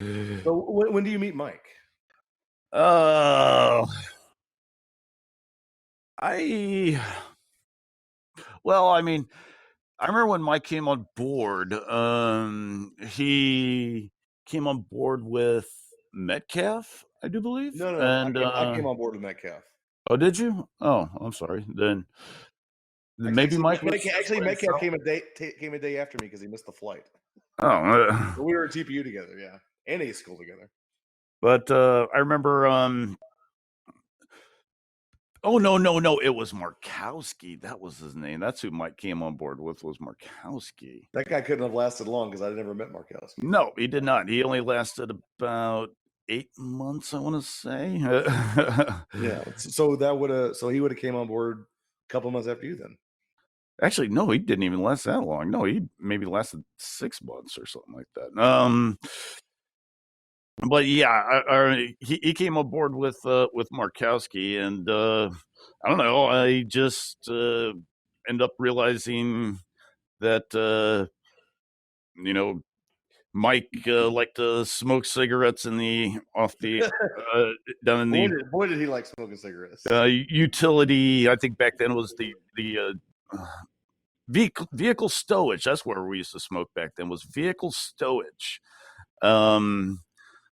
So when do you meet Mike? Uh, I well, I mean, I remember when Mike came on board. He came on board with Metcalf, I do believe, No. and I came on board with Metcalf. oh, did you? Oh, I'm sorry. Then maybe Mike was just by Metcalf himself. came a day after me because he missed the flight. Oh, But we were at TPU together, yeah, and A school together. but I remember. Oh no! It was Markowski. That was his name. That's who Mike came on board with. Was Markowski. That guy couldn't have lasted long because I never met Markowski. No, he did not. He only lasted about 8 months, I want to say. Yeah, so he would have came on board a couple months after you then. Actually, no, he didn't even last that long. No, he maybe lasted 6 months or something like that. But yeah, he came aboard with Markowski, and I don't know. I just end up realizing that you know Mike liked to smoke cigarettes in the down in the Boy, did he like smoking cigarettes. utility. I think back then was the vehicle stowage. That's where we used to smoke back then. Was vehicle stowage.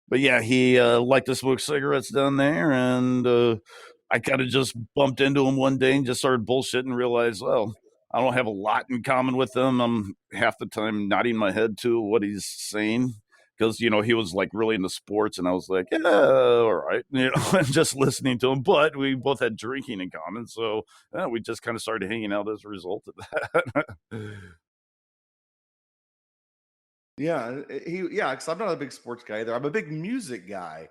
But yeah, he liked to smoke cigarettes down there, and I kind of just bumped into him one day and just started bullshitting and realized, well, I don't have a lot in common with him. I'm half the time nodding my head to what he's saying because, he was like really into sports, and I was like, yeah, all right, just listening to him. But we both had drinking in common, so we just kind of started hanging out as a result of that. Yeah, because I'm not a big sports guy either. I'm a big music guy.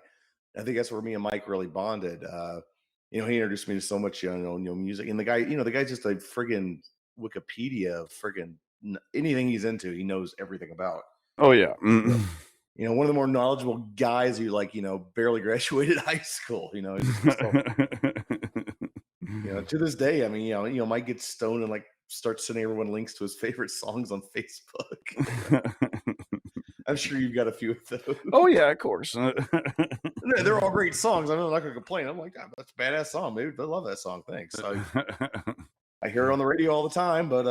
I think that's where me and Mike really bonded. He introduced me to so much, music, and the guy's just a friggin' Wikipedia of friggin' anything he's into, he knows everything about. Oh yeah. One of the more knowledgeable guys who barely graduated high school. He's to this day. I mean, Mike gets stoned and starts sending everyone links to his favorite songs on Facebook. I'm sure you've got a few of those. Oh yeah, of course. They're all great songs. I'm not gonna complain. I'm like, that's a badass song, dude. I love that song. Thanks. I hear it on the radio all the time, but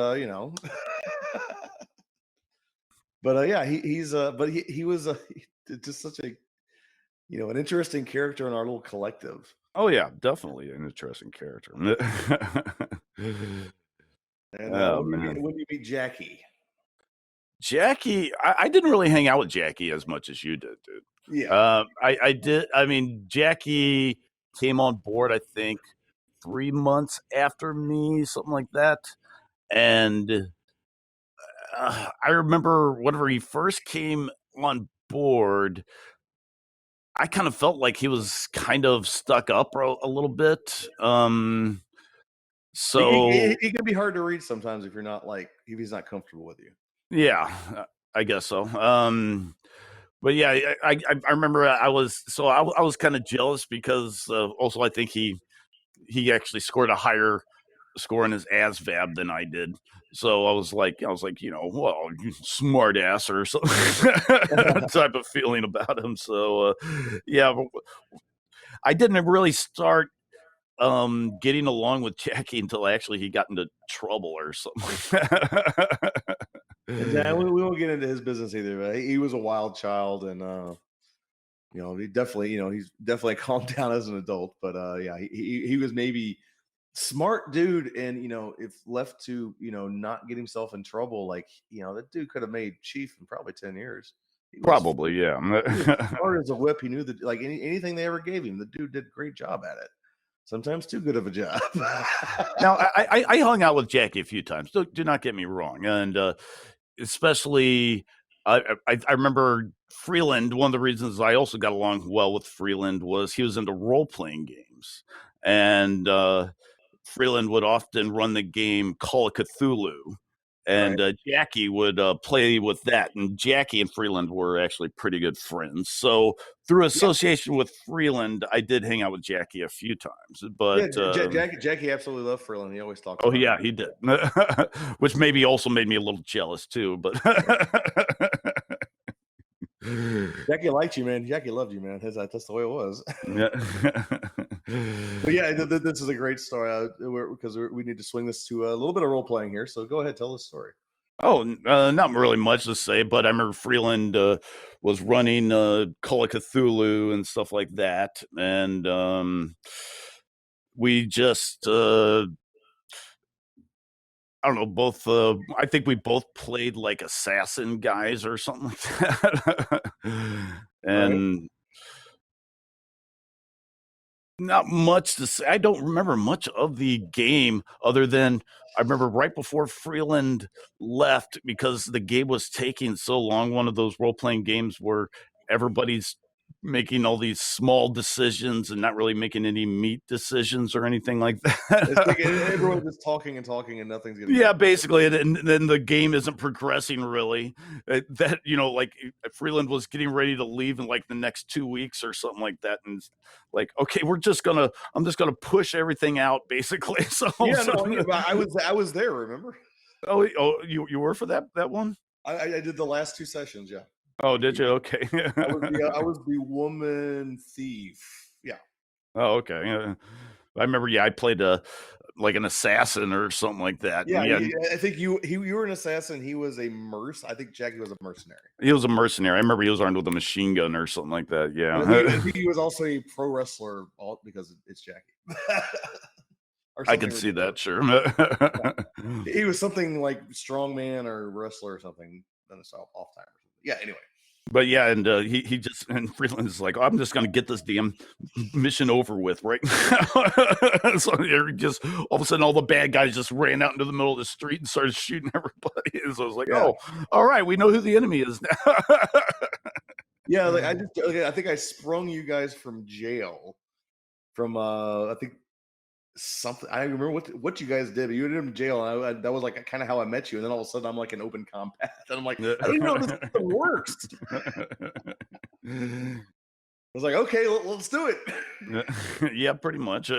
but yeah, he was just such a an interesting character in our little collective. Oh yeah, definitely an interesting character. And man. when you meet Jackie. Jackie, I didn't really hang out with Jackie as much as you did, dude. Yeah. I did. I mean, Jackie came on board, I think, 3 months after me, something like that. And I remember whenever he first came on board, I kind of felt like he was kind of stuck up a little bit. So it can be hard to read sometimes if he's not comfortable with you. Yeah, I guess so. But yeah, I remember I was kind of jealous because also I think he actually scored a higher score in his ASVAB than I did. So I was like, well, smart ass or something type of feeling about him. So yeah, I didn't really start getting along with Jackie until actually he got into trouble or something. Yeah, we won't get into his business either. But he was a wild child, and he definitely, he's definitely calmed down as an adult. But yeah, he was maybe smart dude, and if left to not get himself in trouble, that dude could have made chief in probably 10 years. Probably, yeah. Smart as a whip. He knew that anything they ever gave him, the dude did a great job at it. Sometimes too good of a job. Now, I hung out with Jackie a few times. Do not get me wrong, and especially I remember Freeland. One of the reasons I also got along well with Freeland was he was into role playing games, and Freeland would often run the game Call of Cthulhu, and Right. Jackie would play with that. And Jackie and Freeland were actually pretty good friends. So through association with Freeland, I did hang out with Jackie a few times. But Jackie absolutely loved Freeland. He always talked. Oh yeah, he did, which maybe also made me a little jealous too. But Jackie liked you, man. Jackie loved you, man. That's the way it was. Yeah. But yeah, this is a great story because we need to swing this to a little bit of role playing here. So go ahead, tell the story. Oh, not really much to say, but I remember Freeland was running Call of Cthulhu and stuff like that, and we just I don't know, both I think we both played like assassin guys or something like that. Right. And not much to say. I don't remember much of the game other than I remember right before Freeland left because the game was taking so long, one of those role-playing games where everybody's making all these small decisions and not really making any meat decisions or anything like It's like that. everyone's just talking and talking, and nothing's getting Yeah, done. basically, and then the game isn't progressing really. That like Freeland was getting ready to leave in like the next 2 weeks or something like that, and it's like, okay, I'm just gonna push everything out basically. So, Yeah, no, I was there. Remember? oh, you were for that one? I did the last 2 sessions. Yeah. Oh, did you? Okay. I was the woman thief. Yeah. Oh, okay. Yeah. I remember. Yeah, I played like an assassin or something like that. Yeah, And yeah, I think you were an assassin. He was a I think Jackie was a mercenary. he was a mercenary. I remember he was armed with a machine gun or something like that. And Yeah. I think he was also a pro wrestler, all because it's Jackie. Or I could something see that, sure. He was something like strongman or wrestler or something. Then it's off time. Yeah. Anyway. But yeah, and he just and Freeland's like, oh, I'm just gonna get this damn mission over with right now. So they're just all of a sudden all the bad guys just ran out into the middle of the street and started shooting everybody. And so I was like, Yeah. oh, all right, we know who the enemy is now. Yeah, like I think I sprung you guys from jail from I think something. I remember what you guys did. But you ended up in jail, and that was like kind of how I met you. And then all of a sudden, I'm like an open combat, and I'm like, I didn't know this system works. I was like, okay, let's do it. Yeah, pretty much.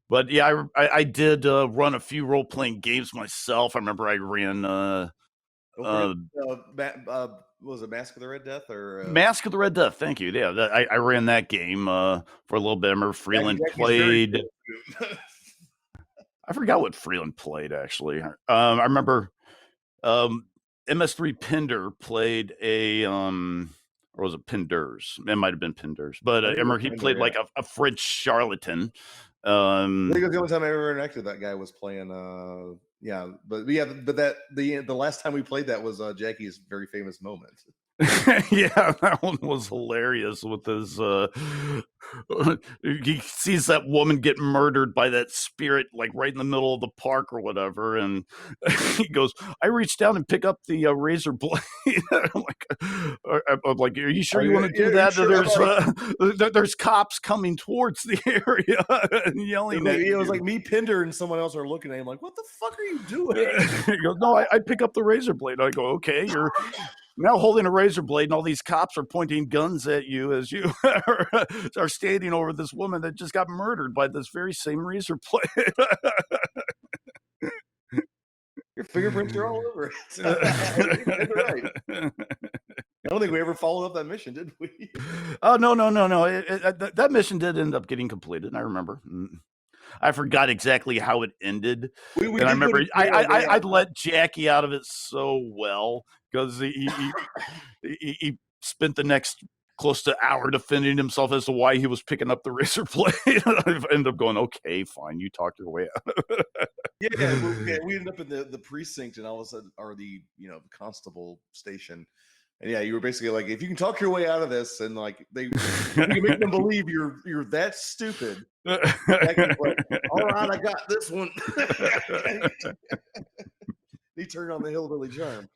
But yeah, I did run a few role playing games myself. I remember I ran Don't forget, what was it, Mask of the Red Death or Mask of the Red Death? Thank you. Yeah, I ran that game for a little bit. I remember Freeland Jackie's very played. good. I forgot what Freeland played actually. I remember MS3 Pinder played a or was it Pinders? It might have been Pinders, but I remember he played like a French charlatan. I think it was the only time I ever interacted with that guy was playing. But the last time we played that was Jackie's very famous moment. Yeah, that one was hilarious with his he sees that woman get murdered by that spirit like right in the middle of the park or whatever, and he goes, I reached down and pick up the razor blade. I'm like, are you sure you want to do that? Sure? There's cops coming towards the area and yelling at you. It was like me, Pinder, and someone else are looking at him like, what the fuck are you doing? He goes, no, I pick up the razor blade. I go, okay, you're now holding a razor blade, and all these cops are pointing guns at you as you are standing over this woman that just got murdered by this very same razor blade. Your fingerprints are all over it. Right. I don't think we ever followed up that mission, did we? Oh, no. That mission did end up getting completed. I remember. I forgot exactly how it ended. And I remember I'd let Jackie out of it so well because he spent the next close to hour defending himself as to why he was picking up the razor blade. I ended up going, okay, fine, you talk your way out. We ended up in the precinct and all of a sudden, or the constable station. And yeah, you were basically like, if you can talk your way out of this, and like you can make them believe you're that stupid. Like, all right, I got this one. He turned on the hillbilly charm.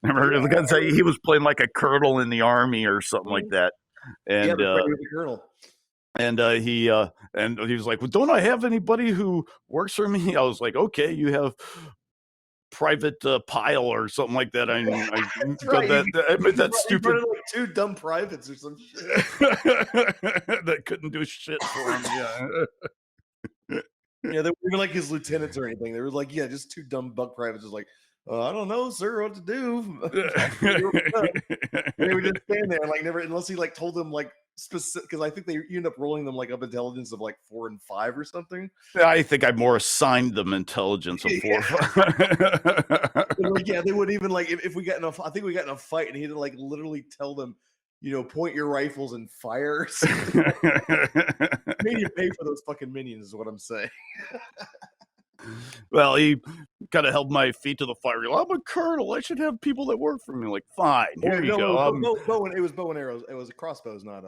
I remember the guy say he was playing like a colonel in the army or something like that, and the colonel. And he was like, well, don't I have anybody who works for me? I was like, okay, you have Private Pile or something like that. I right. that stupid like 2 dumb privates or some shit. that couldn't do shit for him. Yeah. Yeah, they weren't like his lieutenants or anything. They were like, yeah, just two dumb buck privates, just like, I don't know, sir, what to do. I'll figure it out." And they would just stand there, like never, unless he like told them like specific, because I think they end up rolling them like up intelligence of like 4 and 5 or something. I think I more assigned them intelligence of 4 or Yeah. 5. Like, yeah, they would even like if we got in a, I think we got in a fight, and he had to like literally tell them, point your rifles and fire. Or something. Made you pay for those fucking minions, is what I'm saying. Well, he kind of held my feet to the fire. I'm a colonel. I should have people that work for me. Like, fine, Oh, here wait, you no, go. it was bow and arrows. It was crossbows, not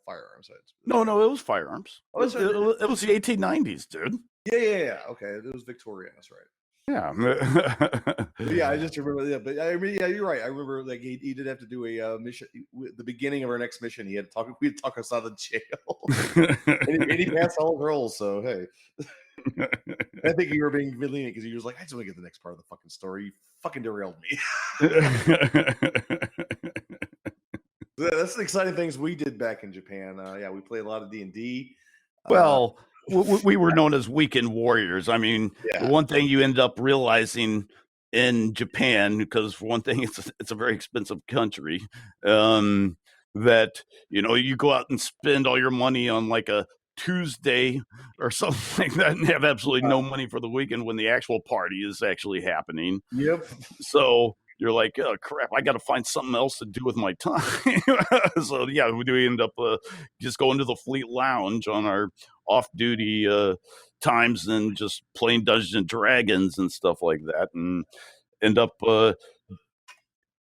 firearms. No, it was firearms. Oh, that's right. It was the 1890s, dude. Yeah. Okay, it was Victorian. That's right. Yeah. But yeah, I just remember. Yeah, but I mean, yeah, you're right. I remember like he did have to do a mission. The beginning of our next mission, he had to talk. We had to talk us out of jail, and he passed all his roles. So hey, I think you were being lenient because he was like, I just want to get the next part of the fucking story. You fucking derailed me. That's the exciting things we did back in Japan. Yeah, we played a lot of D&D. Well, we were known as weekend warriors. I mean, the Yeah. one thing you end up realizing in Japan, because for one thing, it's a very expensive country, that you go out and spend all your money on like a Tuesday or something like that, and have absolutely no money for the weekend when the actual party is actually happening. Yep. So you're like, oh crap, I got to find something else to do with my time. So yeah, we end up just going to the Fleet Lounge on our off-duty times and just playing Dungeons and Dragons and stuff like that, and end up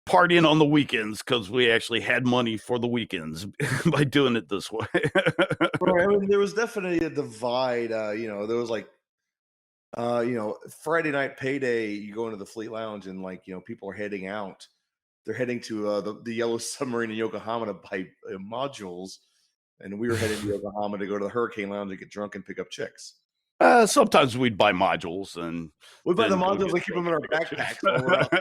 partying on the weekends because we actually had money for the weekends by doing it this way. Right. I mean, there was definitely a divide. There was like Friday night payday, you go into the Fleet Lounge and like, people are heading out. They're heading to the Yellow Submarine in Yokohama to buy modules. And we were heading to Yokohama to go to the Hurricane Lounge to get drunk and pick up chicks. Sometimes we'd buy modules and we buy the then go modules get and keep them in our drunk and pick up backpacks while we're out.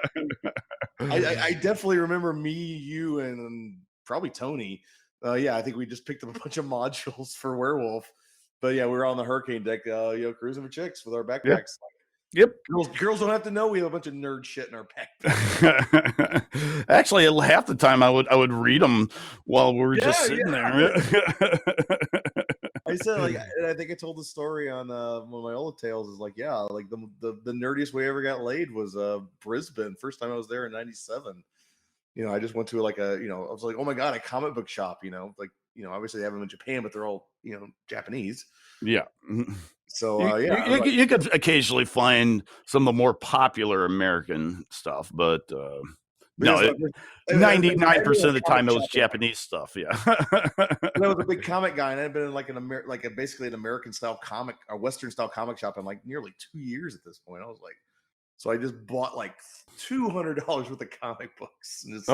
chicks. I definitely remember me, you, and probably Tony. Yeah, I think we just picked up a bunch of modules for Werewolf. But yeah, we were on the Hurricane deck, cruising for chicks with our backpacks. Yep. Girls don't have to know we have a bunch of nerd shit in our backpacks. Actually, half the time I would read them while we were just sitting there. I said, like, and I think I told the story on one of my old tales. Is like, yeah, like the nerdiest way I ever got laid was Brisbane. First time I was there in '97. I just went to like I was like, oh my god, a comic book shop. Obviously they have them in Japan, but they're all Japanese. Yeah. So you could occasionally find some of the more popular American stuff, but no, 99% of the time it was Japanese stuff. Yeah. I was a big comic guy, and I'd been in like basically an American style comic, a Western style comic shop in like nearly 2 years at this point. I was like, so I just bought like $200 worth of comic books. And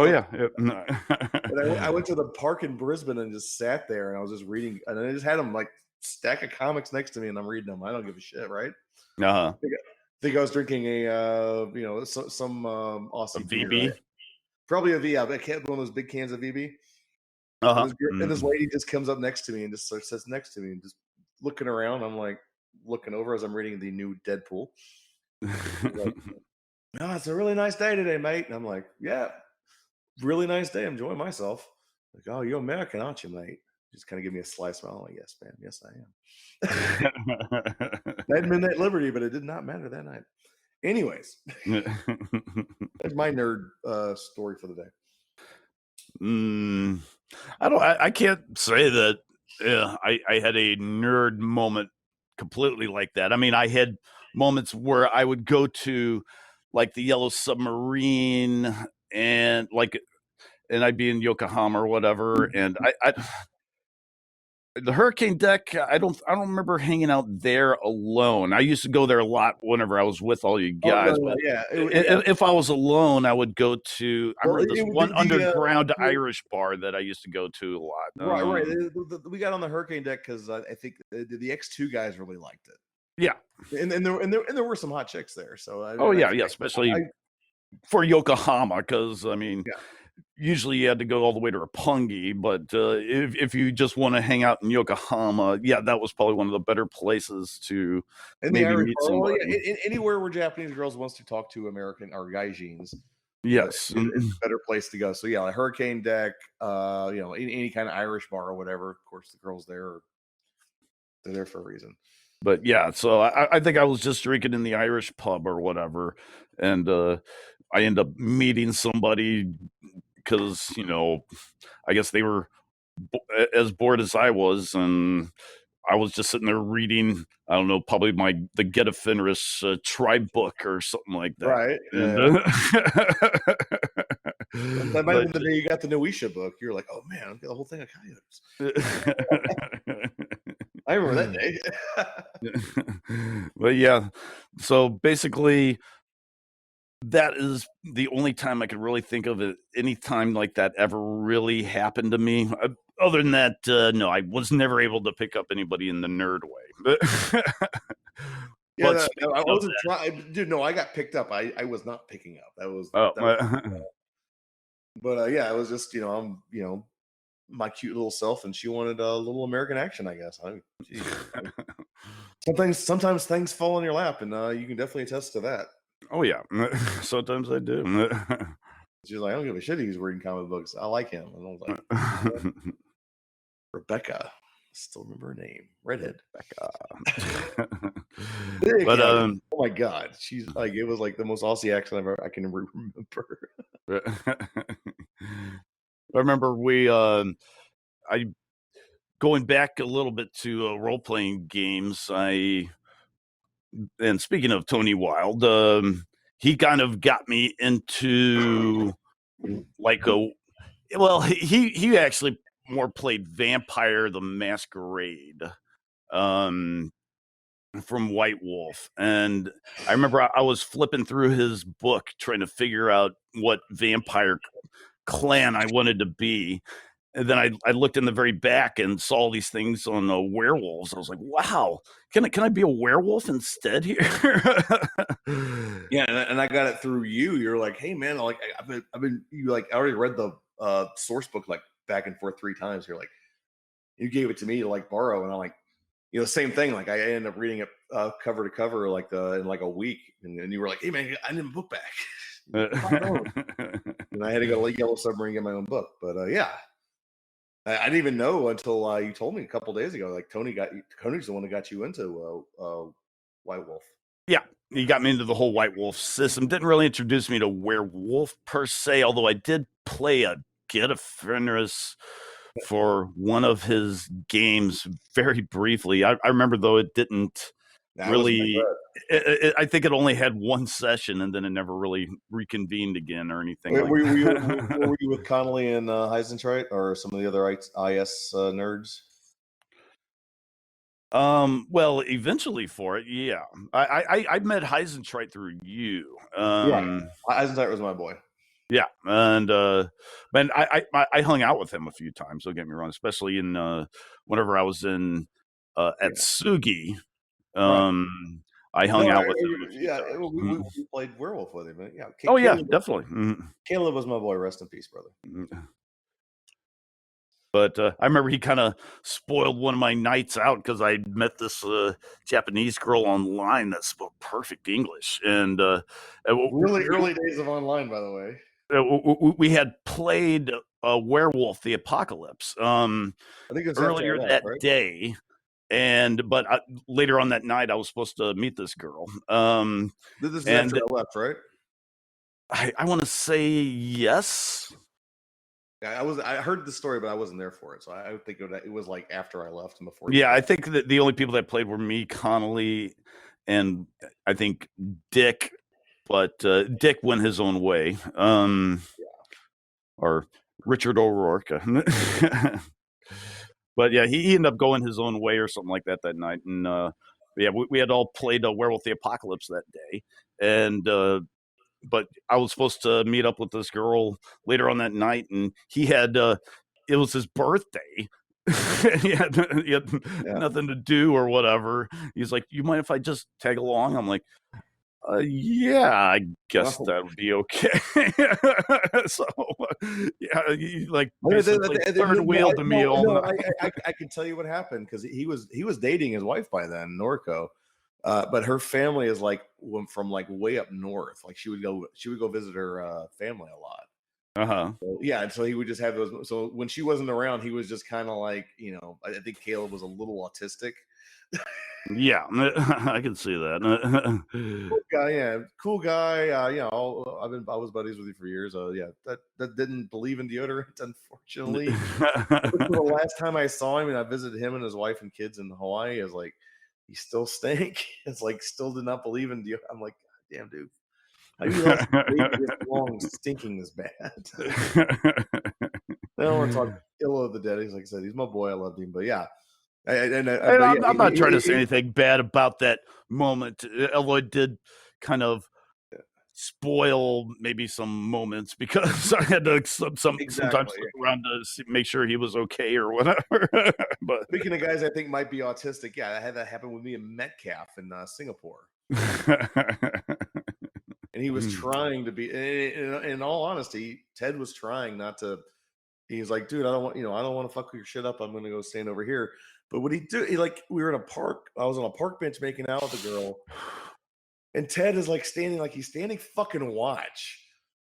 I went to the park in Brisbane and just sat there, and I was just reading, and I just had them like stack of comics next to me, and I'm reading them. I don't give a shit, right? Uh-huh. I think I was drinking some Aussie VB, beer, right? Probably a V. I can't one of those big cans of VB. Uh-huh. And this lady just comes up next to me and just sits next to me and just looking around. I'm like looking over as I'm reading the new Deadpool. Like, oh, it's a really nice day today, mate. And I'm like, yeah, really nice day. I'm enjoying myself. Like, oh, you're American, aren't you, mate? Just kind of give me a sly smile. I'm like, yes, man. Yes, I am. I had midnight liberty, but it did not matter that night. Anyways, that's my nerd story for the day. I can't say that I had a nerd moment completely like that. I mean, I had moments where I would go to like the Yellow Submarine and I'd be in Yokohama or whatever, and I the Hurricane deck, I don't remember hanging out there alone. I used to go there a lot whenever I was with all you guys. Oh, no, yeah. If I was alone, I would go to. I remember this one underground Irish bar that I used to go to a lot. Right. We got on the Hurricane deck because I think the X2 guys really liked it. Yeah, and there were some hot chicks there. So especially for Yokohama, because I mean. Yeah. usually you had to go all the way to Roppongi, but if you just want to hang out in Yokohama, yeah, that was probably one of the better places to In the maybe Irish meet bar, well, yeah, somebody. anywhere where Japanese girls wants to talk to American or gaijins, Yes. it's a better place to go. So yeah, like Hurricane Deck, any kind of Irish bar or whatever. Of course, the girls there they're there for a reason. But yeah, so I think I was just drinking in the Irish pub or whatever, and I end up meeting somebody because I guess they were as bored as I was, and I was just sitting there reading. I don't know, probably the Get a Fenris tribe book or something like that. Right. And that might have but been the day you got the Noisha book. You're like, oh man, I've got the whole thing of coyotes. I remember that day. but yeah, so basically that is the only time I could really think of it. Any time like that ever really happened to me. Other than that, no, I was never able to pick up anybody in the nerd way. Yeah, But I wasn't trying, dude. No, I got picked up. I was not picking up. That was, but yeah, it was just I'm my cute little self, and she wanted a little American action, I guess. Sometimes things fall in your lap, and you can definitely attest to that. Oh yeah, sometimes I do. She's like, I don't give a shit. He's reading comic books. I like him, and I was like, Rebecca. I still remember her name. Redhead. But oh my god, she's like, it was like the most Aussie accent I can remember. I remember I going back a little bit to role playing games. And speaking of Tony Wild, he kind of got me into like he actually more played Vampire the Masquerade from White Wolf. And I remember I was flipping through his book trying to figure out what vampire clan I wanted to be. And then I looked in the very back and saw all these things on werewolves. I was like, wow, can I be a werewolf instead here? Yeah, and I got it through you. You're like, hey man, I've been you like I already read the source book like back and forth 3 times. You're like, you gave it to me to like borrow, and I'm like, same thing. Like I ended up reading it cover to cover in like a week, and you were like, hey man, I need a book back. And I had to go to Lake Yellow Submarine and get my own book. But yeah, I didn't even know until you told me a couple days ago. Like Tony's the one that got you into White Wolf. Yeah, he got me into the whole White Wolf system. Didn't really introduce me to werewolf per se, although I did play a Get a Fenris for one of his games very briefly. I remember though it didn't really. I think it only had one session, and then it never really reconvened again or anything. Were you with Connolly and Heisentrite or some of the other IS nerds? Well, eventually for it, yeah. I met Heisentrite through you. Yeah, Heisentrite was my boy. Yeah, and man, I hung out with him a few times. Don't get me wrong, especially in whenever I was in at Sugi. Right. I hung out with him. Yeah, we played werewolf with him. Yeah. Oh yeah, definitely. Caleb was my boy. Rest in peace, brother. But I remember he kind of spoiled one of my nights out because I met this Japanese girl online that spoke perfect English, and really early days of online, by the way. We had played Werewolf the Apocalypse I think it was earlier that day, but later on that night I was supposed to meet this girl. This is after I left, right? I want to say yes. Yeah, I heard the story, but I wasn't there for it, so I think it was like after I left and before. Yeah, I think that the only people that played were me, Connolly, and I think Dick. But Dick went his own way. Or Richard O'Rourke. But yeah, he ended up going his own way or something like that night. And yeah, we had all played Werewolf the Apocalypse that day. And but I was supposed to meet up with this girl later on that night, and he had it was his birthday. he had nothing to do or whatever. He's like, you mind if I just tag along? I'm like, Yeah, I guess Well, that would be okay. So, yeah, like no, basically third wheeled the no, meal. no, I can tell you what happened because he was dating his wife by then, Norco. But her family is like from like way up north. Like she would go visit her family a lot. Uh-huh. So, yeah, and so he would just have those. So when she wasn't around, he was just kind of like, I think Caleb was a little autistic. Yeah, I can see that. Cool guy, yeah, cool guy. I was buddies with you for years. Yeah, that didn't believe in deodorant, unfortunately. The last time I saw him, and I visited him and his wife and kids in Hawaii, I was like, he still stank. It's like still did not believe in deodorant. I'm like, God damn, dude, how you last dating this long stinking this bad? I don't want to talk ill of the dead. He's like I said, he's my boy. I loved him, but yeah, And but yeah, I'm not trying to say anything bad about that moment. Although it did kind of spoil maybe some moments because I had to sometimes exactly. look around to make sure he was okay or whatever. But Speaking of guys, I think might be autistic. Yeah, I had that happen with me in Metcalf in Singapore, and he was trying to be. In all honesty, Ted was trying not to. He's like, dude, I don't want to fuck your shit up. I'm going to go stand over here. But what he do? We were in a park. I was on a park bench making out with a girl, and Ted is like he's standing fucking watch,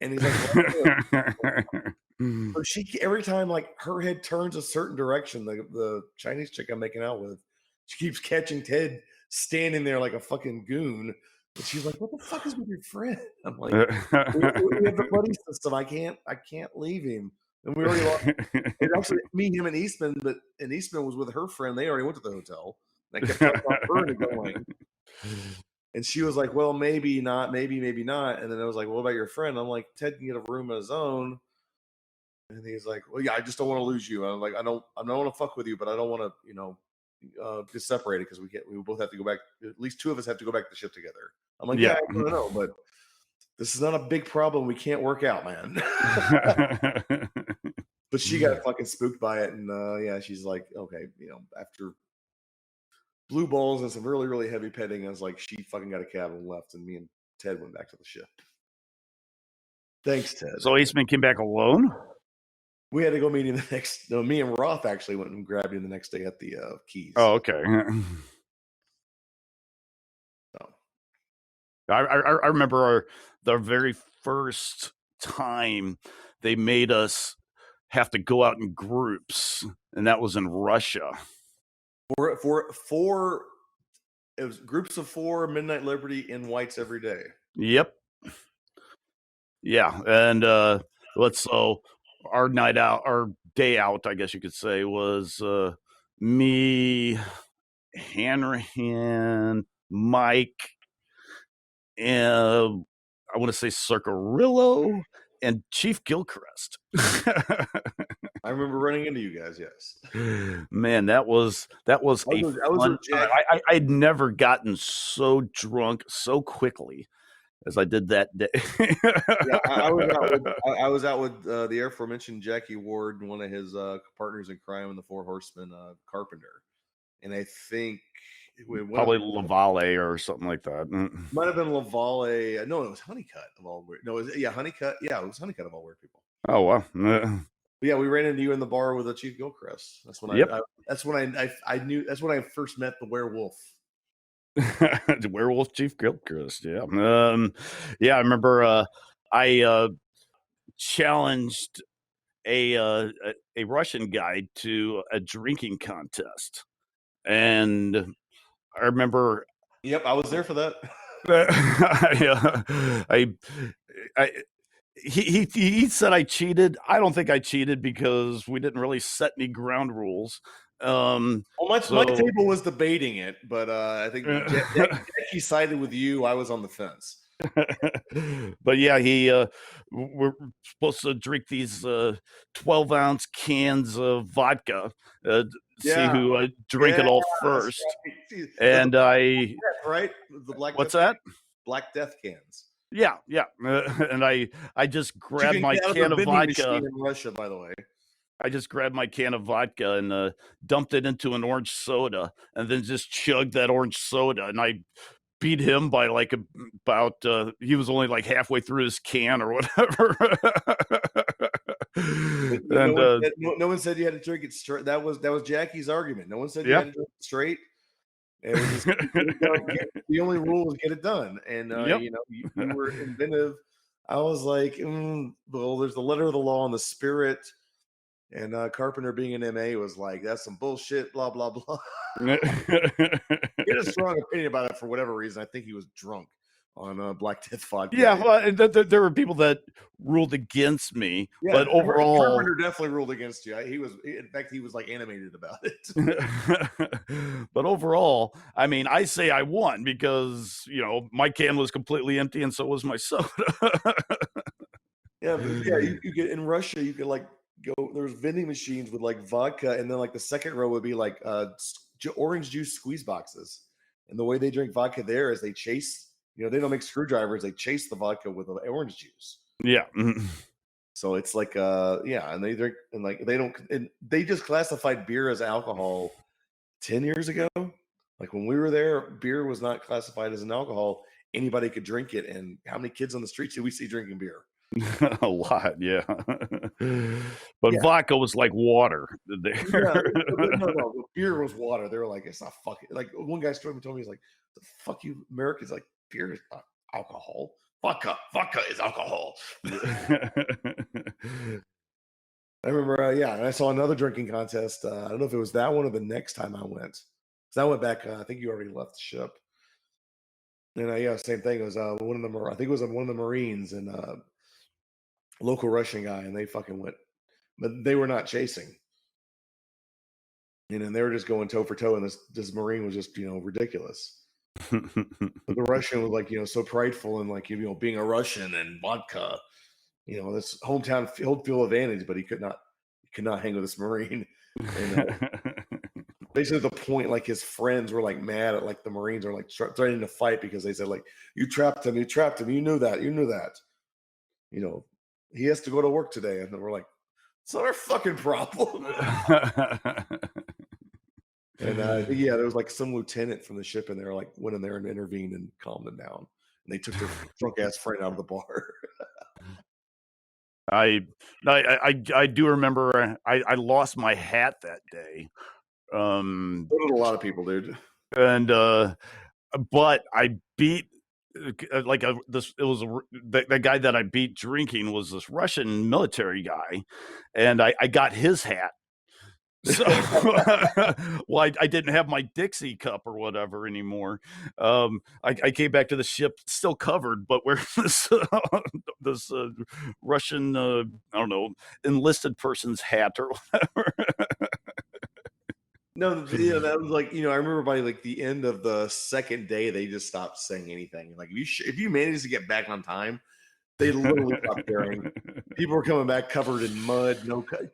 and he's like, so she every time like her head turns a certain direction, the Chinese chick I'm making out with, she keeps catching Ted standing there like a fucking goon. And she's like, "What the fuck is with your friend?" I'm like, "We have the buddy system. I can't leave him." And we already lost. It actually me, him, and Eastman was with her friend. They already went to the hotel. And I kept talking about her into going. And she was like, "Well, maybe not, maybe not." And then I was like, "What about your friend?" I'm like, "Ted can get a room of his own." And he's like, "Well, yeah, I just don't want to lose you." I'm like, I don't want to fuck with you, but I don't want to, get separated because we both have to go back. At least two of us have to go back to the ship together. I'm like, "Yeah, Yeah. I don't know, but this is not a big problem. We can't work out, man." But she got fucking spooked by it, and yeah, she's like, okay, after blue balls and some really really heavy petting, I was like, she fucking got a cab and left, and me and Ted went back to the ship. Thanks, Ted. So Eastman came back alone? We had to go meet him the next. No, me and Roth actually went and grabbed him the next day at the Keys. Oh, okay. So. I remember the very first time they made us have to go out in groups, and that was in Russia. For it was groups of 4, Midnight Liberty in whites every day. Yep. Yeah, and so our night out, our day out, I guess you could say, was me, Hanrahan, Mike, and I want to say Circarillo and Chief Gilchrist. I remember running into you guys. Yes, man, that was a fun time. I'd never gotten so drunk so quickly as I did that day. Yeah, I was out with the aforementioned Jackie Ward, one of his partners in crime in the Four Horsemen, Carpenter, and I think probably Lavalle or something like that. Might have been Lavalle. No, it was Honeycutt of all weird. No, Honeycutt. Yeah, it was Honeycutt of all weird people. Oh wow. But yeah, we ran into you in the bar with Chief Gilchrist. That's when that's when I knew. That's when I first met the werewolf. The werewolf Chief Gilchrist. Yeah. Yeah, I remember I challenged a Russian guy to a drinking contest, and I remember. Yep, I was there for that. He said I cheated. I don't think I cheated because we didn't really set any ground rules. Well, my table was debating it, but I think Jackie sided with you. I was on the fence. But yeah, we're supposed to drink these 12-ounce cans of vodka. See who drink it all first. Right. And right, the Black. What's that? Black Death cans. Yeah. And I just grabbed my can of vodka in Russia, by the way. I just grabbed my can of vodka and dumped it into an orange soda, and then just chugged that orange soda. And I beat him by like about he was only like halfway through his can or whatever. But And no one said you had to drink it straight. That was Jackie's argument. No one said you yeah, had to drink it straight. It was just get it done. The only rule was get it done, and yep. you were inventive. I was like, well, there's the letter of the law and the spirit, and Carpenter being an MA was like, that's some bullshit. Blah blah blah. He had a strong opinion about it for whatever reason. I think he was drunk on Black Death Yeah, vodka. well, and there were people that ruled against me, Yeah, but overall, Carpenter definitely ruled against you. In fact, he was like animated about it. but overall, I mean, I say I won because my can was completely empty, and so was my soda. Yeah, but yeah, you could in Russia, you could like go. There's vending machines with like vodka, and then like the second row would be like orange juice squeeze boxes. And the way they drink vodka there is they chase. They don't make screwdrivers; they chase the vodka with the orange juice. Yeah. So it's like yeah, and they drink and like they don't. And they just classified beer as alcohol 10 years ago. Like when we were there, beer was not classified as an alcohol. Anybody could drink it. And how many kids on the streets do we see drinking beer? A lot, yeah. But Yeah. vodka was like water there. Yeah, but no, beer was water. They were like, it's not fucking like one guy told me, he's like, the fuck you Americans like beer is not alcohol. Vodka is alcohol. I remember, yeah, and I saw another drinking contest. I don't know if it was that one or the next time I went. Because I went back, I think you already left the ship. And yeah, same thing. It was one of the, I think it was one of the Marines and local Russian guy, and they fucking went, but they were not chasing. And they were just going toe for toe, and this Marine was just ridiculous. But the Russian was like so prideful and like being a Russian and vodka, this hometown home field advantage, but he could not hang with this Marine. And basically, the point like his friends were like mad at like the Marines are like threatening to fight because they said like you trapped him, you knew that, he has to go to work today, and then we're like, it's not our fucking problem. And yeah, there was like some lieutenant from the ship, and they were like went in there and intervened and calmed them down. And they took their drunk ass friend out of the bar. I do remember I lost my hat that day. So did a lot of people, dude. And but I beat like this. It was the guy that I beat drinking was this Russian military guy, and I got his hat. So, well, I didn't have my Dixie cup or whatever anymore. I came back to the ship still covered, but wearing this Russian, I don't know, enlisted person's hat or whatever. No, that was like I remember by like the end of the second day, they just stopped saying anything. Like if you managed to get back on time, they literally stopped caring. People were coming back covered in mud.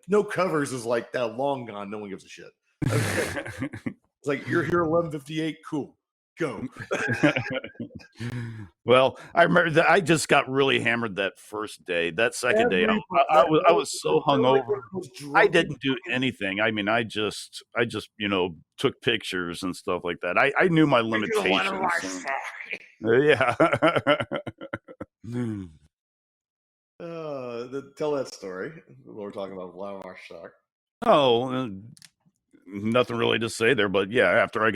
No covers is like that long gone. No one gives a shit. It's like you're here 11:58. Cool, go. Well, I remember that I just got really hammered that first day. That second day, I was so hungover. I didn't do anything. I mean, I just took pictures and stuff like that. I knew my limitations. Yeah. Tell that story. We're talking about Vladimir Shock. Oh, nothing really to say there, but yeah, after I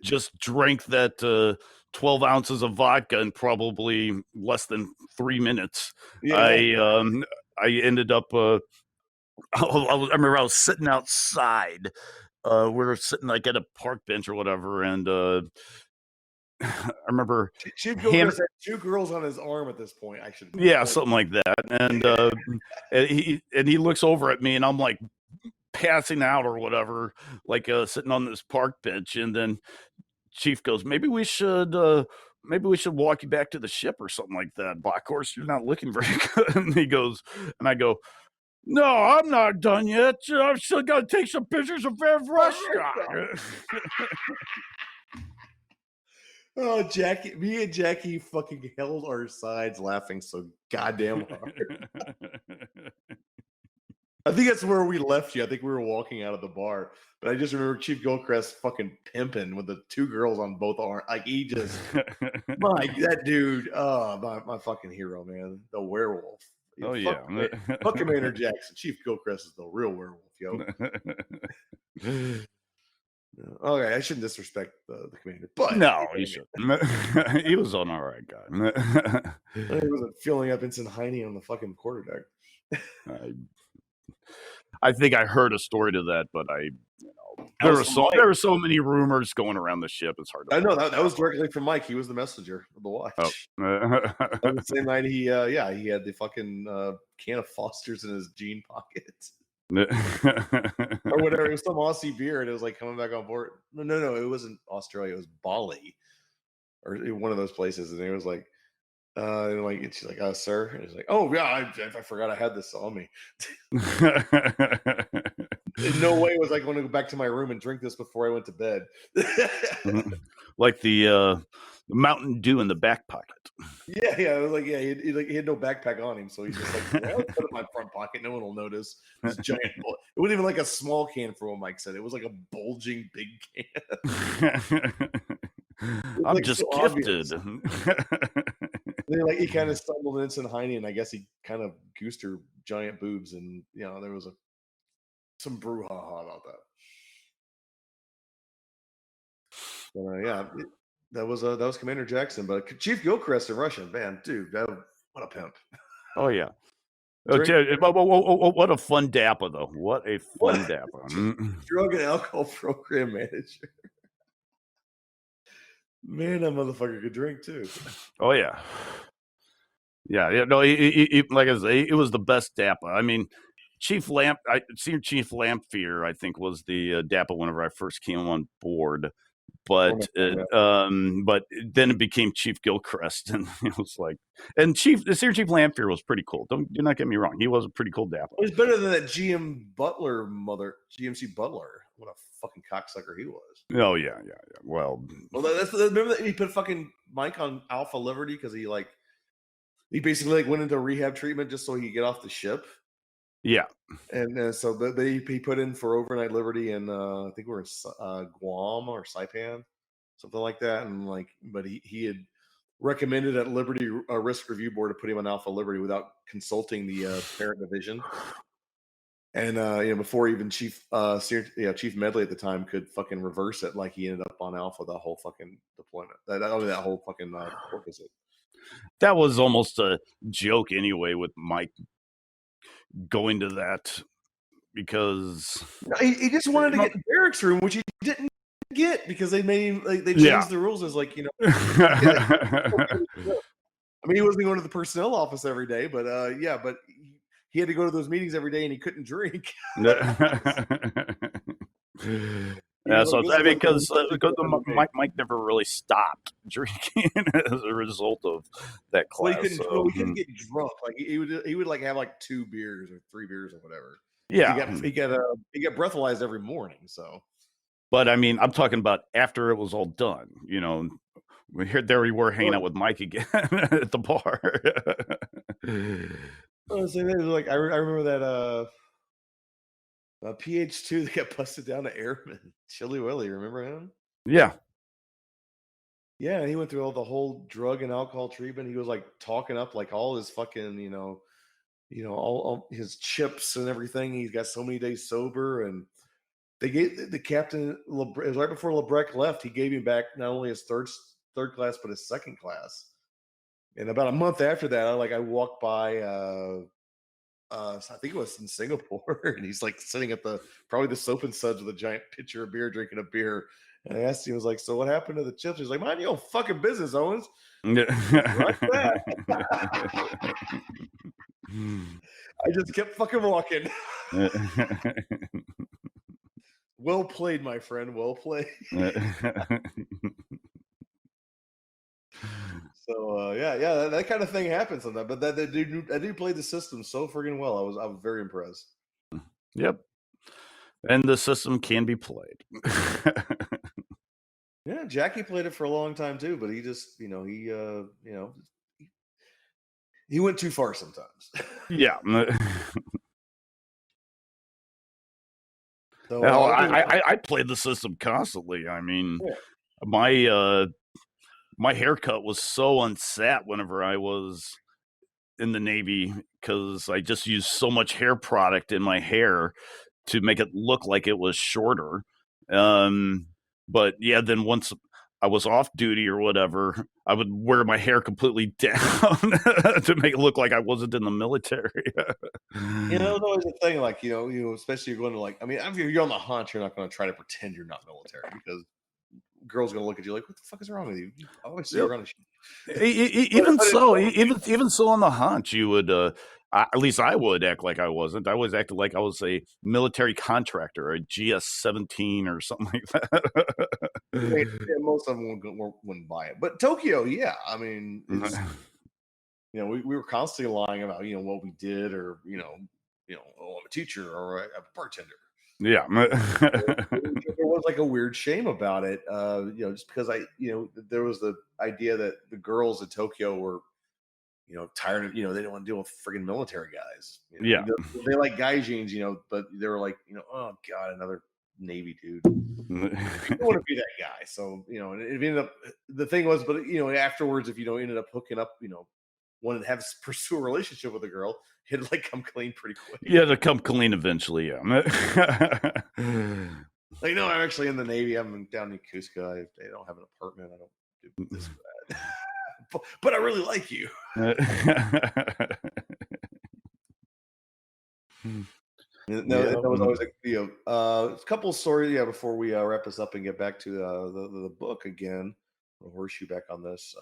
just drank that 12 ounces of vodka in probably less than 3 minutes, Yeah. I ended up. I remember I was sitting outside. We were sitting like at a park bench or whatever, and I remember Chief Gilchrist had two girls on his arm at this point. I should. Yeah, something like that. And he looks over at me, and I'm like passing out or whatever, like sitting on this park bench. And then Chief goes, maybe we should walk you back to the ship or something like that. Black Horse, you're not looking very good. And he goes, and I go, no, I'm not done yet. I've still got to take some pictures of Russia. Oh, Jackie, me and Jackie fucking held our sides laughing so goddamn hard. I think that's where we left you. I think we were walking out of the bar, but I just remember Chief Gilchrist fucking pimping with the two girls on both arms. Like he just, my that dude, my fucking hero, man, the werewolf. Oh Fuck, yeah. fuck Commander Jackson. Chief Gilchrist is the real werewolf, yo. Okay, I shouldn't disrespect the commander, but No, he should. He was an all right guy. he wasn't filling up Vincent Heine on the fucking quarterdeck. I think I heard a story to that, but That was from there were so many rumors going around the ship. It's hard to. I know that was directly from Mike. He was the messenger of the watch. Oh. The same night he had the fucking can of Foster's in his jean pocket. Or whatever. It was some Aussie beer, and it was like coming back on board. No, it wasn't Australia. It was Bali, or one of those places. And it was like, and like she's like, "Oh, sir," and he's like, "Oh yeah, I forgot I had this on me." In no way was I going to go back to my room and drink this before I went to bed. Like the Mountain Dew in the back pocket. Yeah, it was like, yeah, he had no backpack on him, so he's just like, yeah, I'll put it in my front pocket. No one will notice. This giant, it wasn't even like a small can for what Mike said. It was like a bulging big can. I'm like just so gifted. Then, like he kind of stumbled Vincent Heine, and I guess he kind of goosed her giant boobs, and there was some brouhaha about that. But, yeah, that was Commander Jackson, but Chief Gilchrist in Russia, man, dude, what a pimp! Oh yeah. Drink- What a fun dapper, though. What a fun dapper. Drug and alcohol program manager. Man, that motherfucker could drink too. Oh yeah. Yeah. No, he, like I say, it was the best dapper. I mean, Senior Chief Lamphere, I think, was the dapper whenever I first came on board. But but then it became Chief Gilchrist, and it was like, and Senior Chief Lamphere was pretty cool. Do not get me wrong, he was a pretty cool dapper. It was better than that GMC Butler. What a fucking cocksucker he was. Oh yeah. Well, remember that he put fucking Mike on Alpha Liberty because he basically like went into rehab treatment just so he could get off the ship. Yeah, and so he put in for overnight Liberty, and I think we were in Guam or Saipan, something like that. And but he had recommended at Liberty Risk Review Board to put him on Alpha Liberty without consulting the parent division. And before even Chief Medley at the time could fucking reverse it, like he ended up on Alpha the whole fucking deployment. That whole fucking court visit. That was almost a joke anyway with Mike going to that, because he just wanted to get the barracks room, which he didn't get because they made him they changed the rules. As like I mean, he wasn't going to the personnel office every day, but but he had to go to those meetings every day, and he couldn't drink. Yeah, so I mean, because Mike never really stopped drinking as a result of that class. Well, he couldn't get drunk. Like he would like have like 2 beers or 3 beers or whatever. Yeah, he got breathalyzed every morning. So, but I mean, I'm talking about after it was all done. There we were hanging out with Mike again at the bar. I remember that PH2 that got busted down to Airman, Chili Willie. Remember him? Yeah. Yeah, and he went through the whole drug and alcohol treatment. He was like talking up like all his fucking, all his chips and everything. He's got so many days sober, and they gave the captain right before Lebrecq left. He gave him back not only his third class but his second class. And about a month after that, I walked by. I think it was in Singapore, and he's like sitting at probably the Soap and Suds with a giant pitcher of beer, drinking a beer. And I asked him, I was like, "So what happened to the chips?" He's like, "Mind your own fucking business, Owens." Right back. I just kept fucking walking. Well played, my friend. Well played. So that kind of thing happens sometimes. But that dude played the system so friggin' well. I was very impressed. Yep. And the system can be played. Yeah, Jackie played it for a long time too, but he just, he went too far sometimes. Yeah. So Hell, other than that, I played the system constantly. I mean, yeah. my my haircut was so unsat whenever I was in the Navy because I just used so much hair product in my hair to make it look like it was shorter. Um, but yeah, then once I was off duty or whatever, I would wear my hair completely down to make it look like I wasn't in the military. You know, there's always a thing like, especially you're going to like, I mean, if you're on the hunt, you're not going to try to pretend you're not military because girls going to look at you like, what the fuck is wrong with you? Obviously, Yep. you're on a ship. Even But it's so, funny. even so, on the hunt, you would, at least I would act like I wasn't. I always acted like I was a military contractor, a GS-17 or something like Yeah, that. most of them wouldn't buy it. But Tokyo, yeah, I mean, it's we were constantly lying about what we did or oh, I'm a teacher or I'm a bartender. Yeah. There was like a weird shame about it, just because there was the idea that the girls in Tokyo were tired of they didn't want to deal with friggin' military guys. Yeah. They like guy jeans, but they were like oh god, another Navy dude. You don't want to be that guy. So, and it ended up the thing was, but afterwards, if ended up hooking up, wanted to have pursue a relationship with a girl, it'd like come clean pretty quick. Yeah, to come clean eventually, yeah. Like, no, I'm actually in the Navy. I'm down in Cusco. I don't have an apartment. I don't do this or that. but I really like you. No, Yeah. that was always like a couple of stories. Yeah, before we wrap this up and get back to the book again, I'll horseshoe back on this.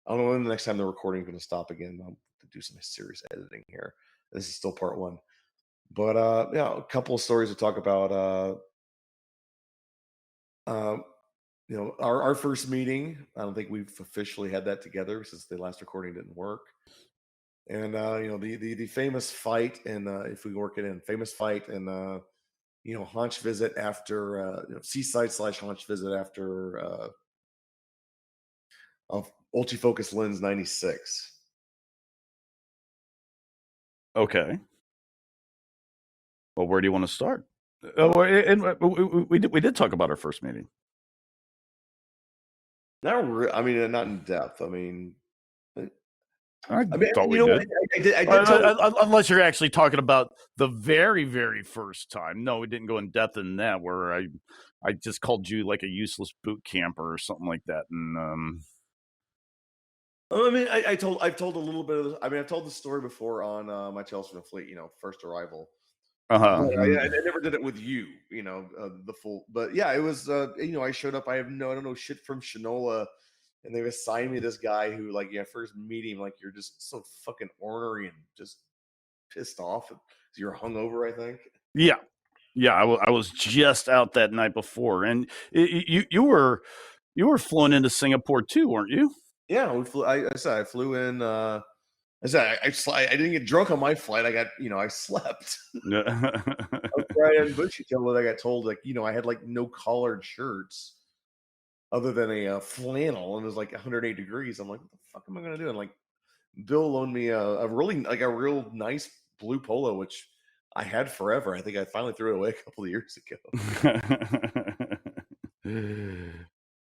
I don't know when the next time the recording is going to stop again. I'll do some serious editing here. This is still part one, but yeah, a couple of stories to talk about. Um, our first meeting. I don't think we've officially had that together since the last recording didn't work. And the famous fight, and if we work it in, famous fight and haunch visit after seaside slash haunch visit after of Ultrafocus lens 96. Okay. Well, where do you want to start? Oh, and we did talk about our first meeting. I mean, not in depth. I mean, I I mean, thought we you know what? did. I did tell. Unless you're actually talking about the very, very first time. No, we didn't go in depth in that. Where I just called you like a useless boot camper or something like that. And I mean, I've told a little bit of. I mean, I've told the story before on my Tales from the Fleet. First arrival. uh-huh. But I never did it with you. The full. But yeah, it was. I showed up. I don't know shit from Shinola, and they assigned me this guy who, like, first meet him, like, you're just so fucking ornery and just pissed off. You're hungover, I think. Yeah, yeah. I was just out that night before, and you were flown into Singapore too, weren't you? Yeah, we flew. I said I flew in. I said I didn't get drunk on my flight. I got I slept. I was right in Bushy Tail, but I got told, like, I had like no collared shirts other than a flannel, and it was like 108 degrees. I'm like, what the fuck am I gonna do? And like, Bill loaned me a really like a real nice blue polo, which I had forever. I think I finally threw it away a couple of years ago.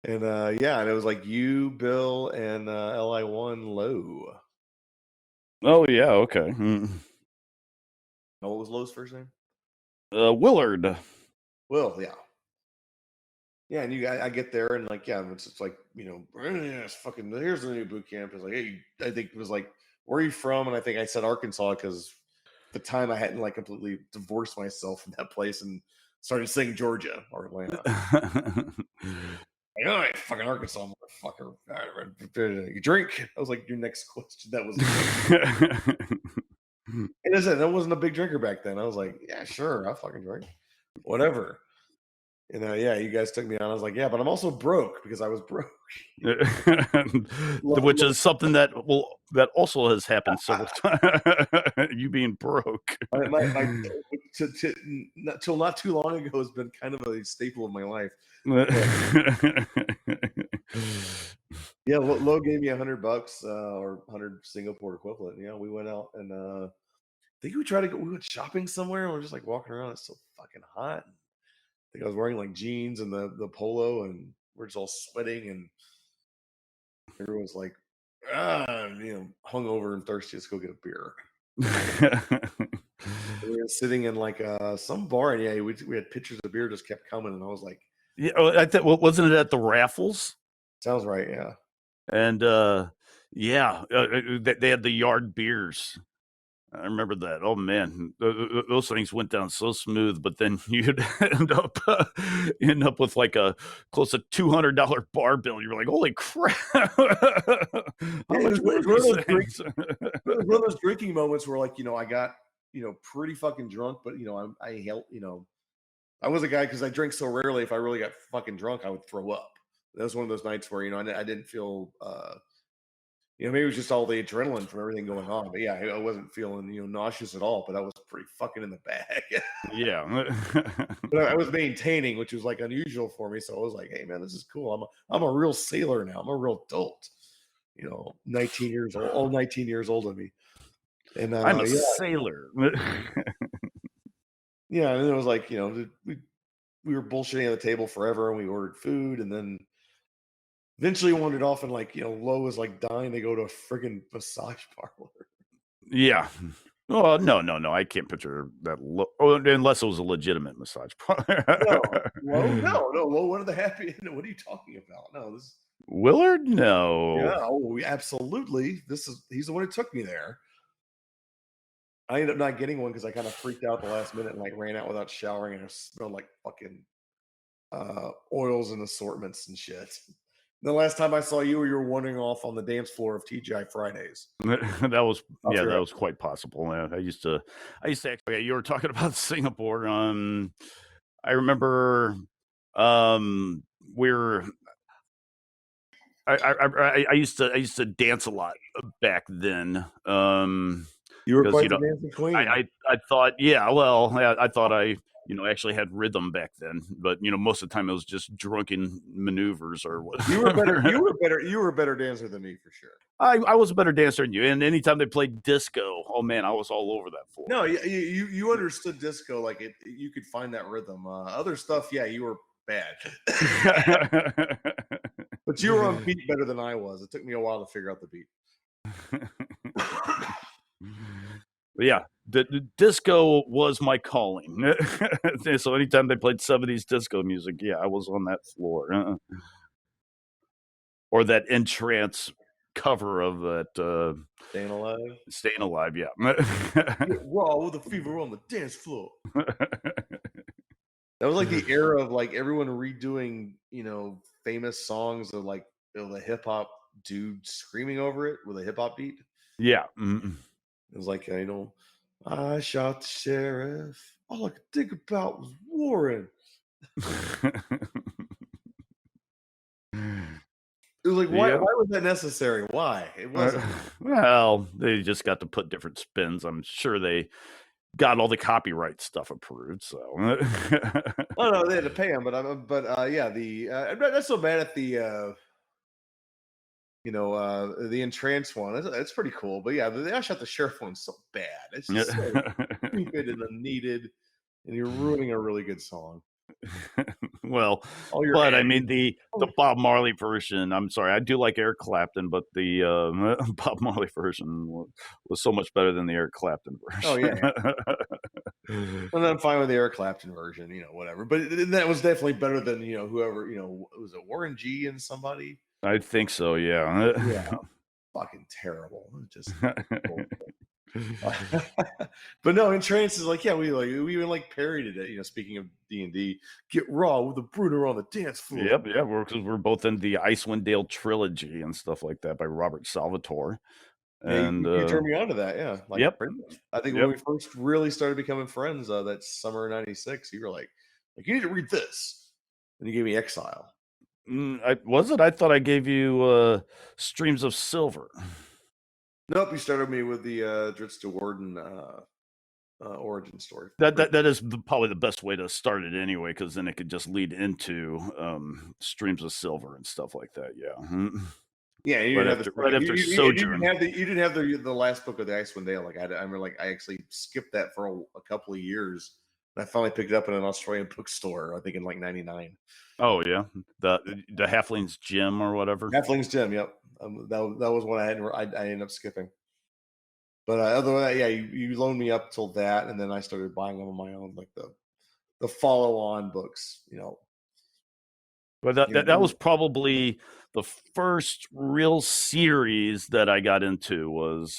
And yeah, and it was like you, Bill, and Li1 Low. Oh yeah, okay. Oh, what was Low's first name? Willard. Will, yeah. Yeah, and I get there and like, yeah, it's just like, it's fucking, here's the new boot camp. It's like, hey, I think it was like, where are you from? And I think I said Arkansas because the time I hadn't like completely divorced myself from that place and started saying Georgia or Atlanta. Like, all right, fucking Arkansas, motherfucker. You drink? I was like, your next question. That was, and I said, I wasn't a big drinker back then. I was like, yeah, sure, I'll fucking drink. Whatever. Yeah, you guys took me on. I was like, yeah, but I'm also broke because I was broke. Which is something that also has happened several times. You being broke. My not, till not too long ago has been kind of a staple of my life. Yeah, Lo gave me $100 or 100 Singapore equivalent. Yeah, we went out and I think we went shopping somewhere and we're just like walking around. It's so fucking hot. think I was wearing like jeans and the polo, and we're just all sweating, and everyone's like, hungover and thirsty. Let's go get a beer. We were sitting in like some bar, and yeah, we had pitchers of beer just kept coming, and I was like, Yeah, I think wasn't it at the raffles? sounds right, yeah. And yeah, they had the yard beers. I remember that. Oh man, those things went down so smooth. But then you'd end up with like a close to $200 bar bill. You're like, holy crap! How Yeah, much were it's one of these those things? it was one of those drinking moments where, like, I got, pretty fucking drunk, but I held, I was a guy because I drink so rarely. If I really got fucking drunk, I would throw up. That was one of those nights where I didn't feel, maybe it was just all the adrenaline from everything going on. But yeah, I wasn't feeling nauseous at all. But I was pretty fucking in the bag. Yeah. But I was maintaining, which was like unusual for me. So I was like, hey man, this is cool. I'm a real sailor now. I'm a real adult. 19 years old, all 19 years old of me. And I'm a yeah, sailor. yeah. And then it was like, we were bullshitting at the table forever, and we ordered food, and then eventually wandered off, and like, Lo was like dying to go to a friggin' massage parlor. Yeah. Oh no! I can't picture that. Unless it was a legitimate massage parlor. No, Lo, no, Lo. What are the happy? What are you talking about? No, this. Willard? No. Yeah, oh, absolutely. He's the one who took me there. I ended up not getting one because I kind of freaked out the last minute and like ran out without showering, and it smelled like fucking oils and assortments and shit. The last time I saw you, you were wandering off on the dance floor of TGI Fridays. That was Off your that was quite possible. Yeah, I used to actually. You were talking about Singapore. I remember we're I used to dance a lot back then. You were Because quite the dancing queen. I thought, yeah, well, I thought I actually had rhythm back then, but most of the time it was just drunken maneuvers or You were better. whatever. You were a better dancer than me for sure. I was a better dancer than you, and anytime they played disco, oh man, I was all over that floor. No, you understood disco like it. You could find that rhythm. Other stuff, yeah, you were bad, but you were on beat better than I was. It took me a while to figure out the beat. But yeah, the disco was my calling. So anytime they played 70s disco music, yeah, I was on that floor. Or that entrance cover of that Staying alive. Staying Alive, yeah. Raw with a fever on the dance floor. That was like the era of like everyone redoing, famous songs of like the hip hop dude screaming over it with a hip hop beat. Yeah. It was like, I shot the sheriff. All I could think about was Warren. It was like, why? Yeah. Why was that necessary? Why? It wasn't. Well, they just got to put different spins. I'm sure they got all the copyright stuff approved. So, Oh no, they had to pay him, yeah, I'm not so bad at the entrance one. That's pretty cool. But yeah, the I shot the sheriff one's so bad. It's just so stupid and unneeded, and you're ruining a really good song. Well, All your but I adding- mean the Bob Marley version. I'm sorry, I do like Eric Clapton, but the Bob Marley version was so much better than the Eric Clapton version. Oh yeah. And I'm fine with the Eric Clapton version, whatever. But that was definitely better than whoever was it Warren G and somebody. I think so. Yeah. Yeah, fucking terrible. Just. But no, in trance is like, yeah, we even like parodied it. Speaking of D&D, get raw with the Bruder on the dance floor. Yep, yeah, because we're both in the Icewind Dale trilogy and stuff like that by Robert Salvatore. Yeah, And you turned me on to that. Yeah, like, yep, I think when we first really started becoming friends, that summer of '96, you were like, you need to read this, and you gave me Exile. Was it? I thought I gave you Streams of Silver. Nope, you started me with the Dritz to Warden origin story. That is probably the best way to start it anyway, because then it could just lead into Streams of Silver and stuff like that. Yeah. Yeah, you didn't have right after Sojourn. You didn't have the last book of the Icewind Dale. Like I remember, like I actually skipped that for a couple of years And I finally picked it up in an Australian bookstore, I think in like '99. Oh yeah, the Halfling's Gym or whatever. Halfling's Gym, yep. That was one I ended up skipping. But other than that, yeah, you loaned me up till that, and then I started buying them on my own, like the follow on books. But that was probably the first real series that I got into was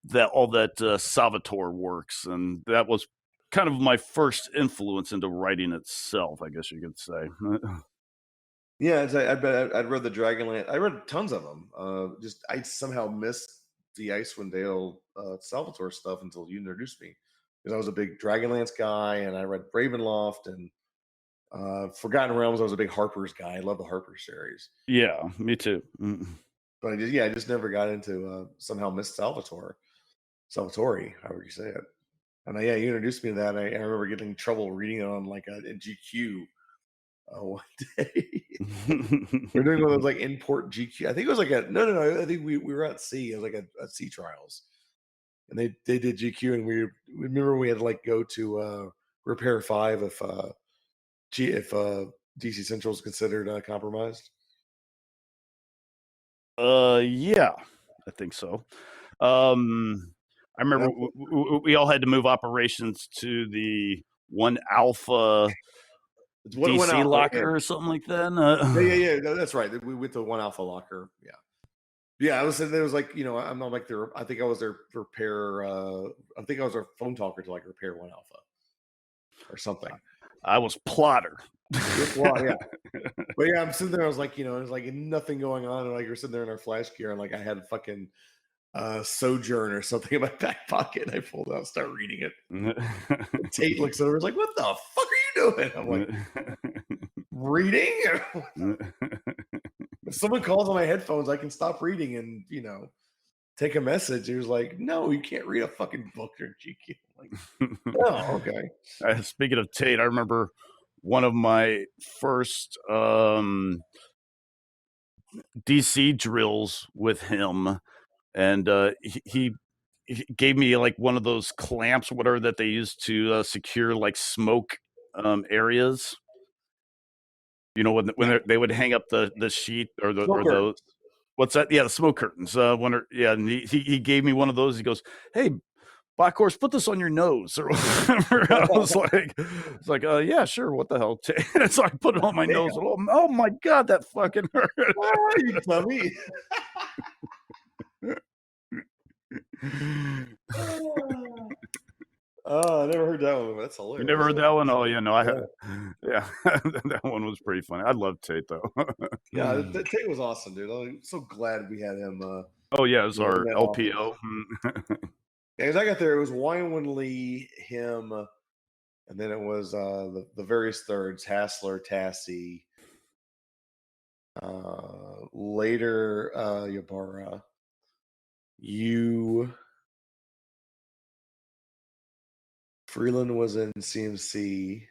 that all that Salvatore works, and that was kind of my first influence into writing itself, I guess you could say. Yeah, I'd read the Dragonland. I read tons of them. Just I somehow missed the Icewind Dale Salvatore stuff until you introduced me, because I was a big Dragonlance guy, and I read Ravenloft and Forgotten Realms. I was a big Harper's guy. I love the Harper series, Yeah, me too. but I just never got into somehow missed Salvatore, however you say it. And yeah, you introduced me to that. I remember getting in trouble reading it on like a GQ one day. We're doing one of those like import GQ. I think it was like a no. I think we were at sea. It was like a sea trials, and they did GQ, and we remember we had to like go to Repair 5 if DC Central is considered compromised. Yeah, I think so. I remember we all had to move operations to the 1 Alpha DC locker or something like that. Yeah. No, that's right. We went to 1 Alpha locker. Yeah. I was sitting there. Was like, I'm not like their. I think I was their repair. I think I was their phone talker to like repair 1 Alpha or something. I was plotter. Yeah. But yeah, I'm sitting there. I was like, there's like nothing going on, and like you're sitting there in our flash gear, and like I had fucking Sojourn or something in my back pocket, and I pulled out and started reading it. Tate looks over, is like, "What the fuck are you doing?" I'm like, "Reading." If someone calls on my headphones, I can stop reading and take a message. He was like, "No, you can't read a fucking book or GQ." I'm like, oh, okay. Speaking of Tate, I remember one of my first DC drills with him, and he gave me like one of those clamps, whatever that they use to secure like smoke areas. When they would hang up the sheet or those. What's that? Yeah, the smoke curtains. And he gave me one of those. He goes, "Hey, Bockhorse, put this on your nose," or whatever. I was like, yeah, sure. What the hell? So I put it on my nose. Oh my god, that fucking hurt. You dummy. Oh, I never heard that one. That's hilarious. You never heard that one? Oh, yeah, no, yeah, that one was pretty funny. I love Tate though. Yeah, Tate was awesome, dude. I'm so glad we had him. Oh yeah, it was our LPO. Yeah, as I got there, it was Wynwood Lee, him, and then it was the various thirds: Hassler, Tassie, later Ybarra, you. Freeland was in CMC.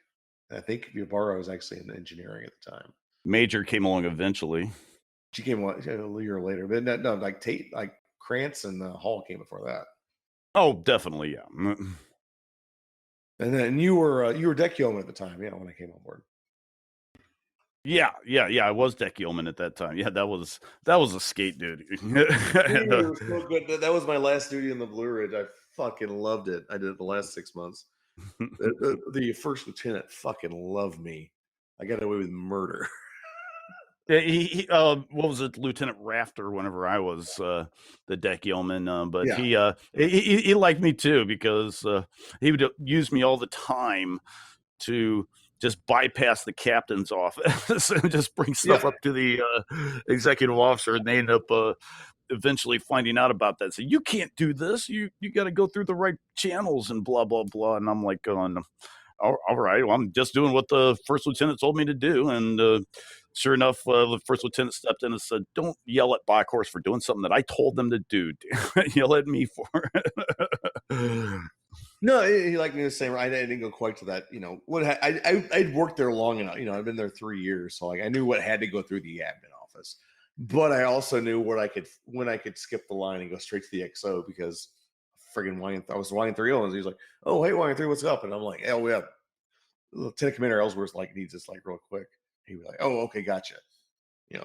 I think Ybarra was actually in engineering at the time. Major came along eventually. She came a year later, but no, like Tate, like Krantz and Hall came before that. Oh, definitely, yeah. And then you were deck yeoman at the time, yeah, when I came on board. Yeah. I was deck yeoman at that time. Yeah, that was a skate duty. It was so good. That was my last duty in the Blue Ridge. I fucking loved it. I did it the last 6 months. The first lieutenant fucking loved me. I got away with murder. Yeah, he what was it, Lieutenant Rafter? Whenever I was the deck yeoman, but yeah. he liked me too, because he would use me all the time to just bypass the captain's office and just bring stuff up to the executive officer, and they end up eventually finding out about that. So you can't do this. You got to go through the right channels and blah blah blah. And I'm like going, all right, well, I'm just doing what the first lieutenant told me to do. And sure enough, the first lieutenant stepped in and said, "Don't yell at Bockhorse for doing something that I told them to do. Yell at me for it." No, he liked me the same. I didn't go quite to that. I'd worked there long enough. I've been there 3 years, so like I knew what had to go through the admin office, but I also knew when I could skip the line and go straight to the XO, because friggin' I was YN3, and he's like, "Oh, hey, YN3, what's up?" And I'm like, "Oh, yeah, Lieutenant Commander Ellsworth like needs this like real quick." He was like, "Oh, okay, gotcha."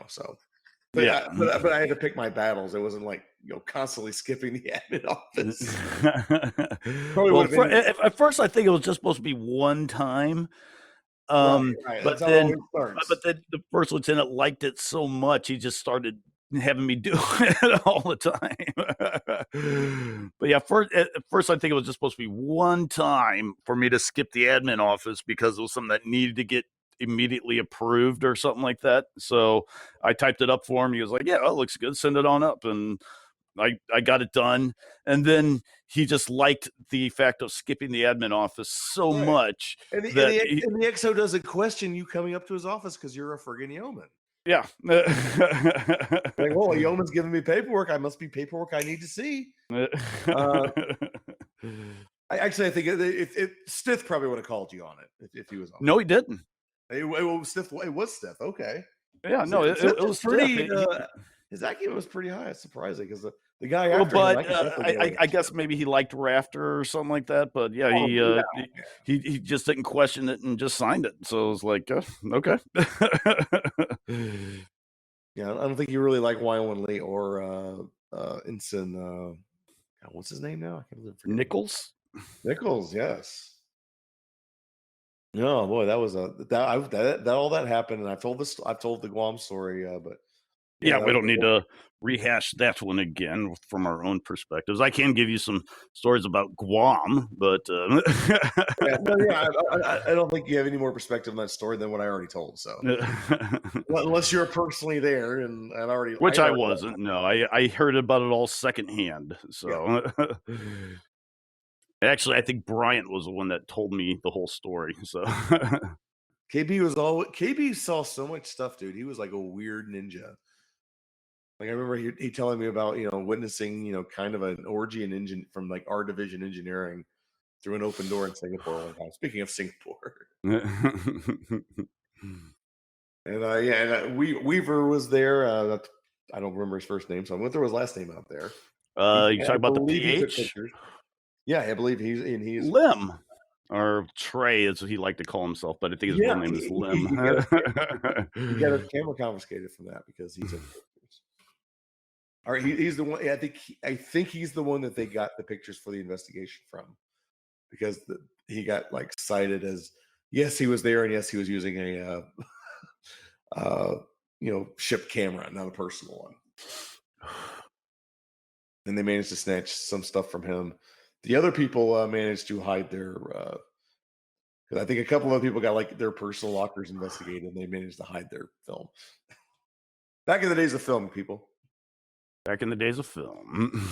So but Yeah. but I had to pick my battles. It wasn't like constantly skipping the admin office. Probably Well, would have been at first, I think it was just supposed to be one time. right, Um, right. but That's how it then always starts. but then the first lieutenant liked it so much, he just started having me do it all the time. But yeah, at first, I think it was just supposed to be one time for me to skip the admin office because it was something that needed to get immediately approved or something like that. So I typed it up for him. He was like, "Yeah, that looks good. Send it on up." And I got it done. And then he just liked the fact of skipping the admin office so Right. much And the, and, that the, and the XO doesn't question you coming up to his office because you're a friggin' yeoman. yeah. Like, well, a yeoman's giving me paperwork. I must be paperwork I need to see. Uh, I think Stith probably would have called you on it if he was on. No, he didn't. It was Stith. Okay. Yeah, no, it Stith is was pretty. Steph. His IQ was pretty high. It's surprising because the guy Well, after him, I but could definitely deal with. I guess maybe he liked Rafter or something like that. But yeah, Probably, he just didn't question it and just signed it. So it was like, okay. yeah. I don't think you really like Wyland Lee or Ensign. What's his name now? I can't forget. Nichols. Nichols, yes. No, boy, that was that all that happened, and I've told the Guam story, but Yeah, that we was don't need to rehash that one again from our own perspectives. I can give you some stories about Guam, but I don't think you have any more perspective on that story than what I already told. So unless you're personally there, and which I wasn't. No, I heard about it all secondhand. So actually, I think Bryant was the one that told me the whole story. So KB saw so much stuff, dude. He was like a weird ninja. Like I remember he telling me about witnessing kind of an orgy in engine from like our division engineering through an open door in Singapore one time. Speaking of Singapore, and Weaver was there. I don't remember his first name, so I went through his last name out there. You talking about the PH? Yeah, I believe he's Lim. Or Trey, as he liked to call himself, but I think his real name is Lim. He got his camera confiscated from that because he's a. All right, he's the one. Yeah, I think he's the one that they got the pictures for the investigation from, because he got like cited as yes, he was there, and yes, he was using a ship camera, not a personal one. And they managed to snatch some stuff from him. The other people managed to hide their. I think a couple of people got like their personal lockers investigated, and they managed to hide their film. Back in the days of film, people. Back in the days of film.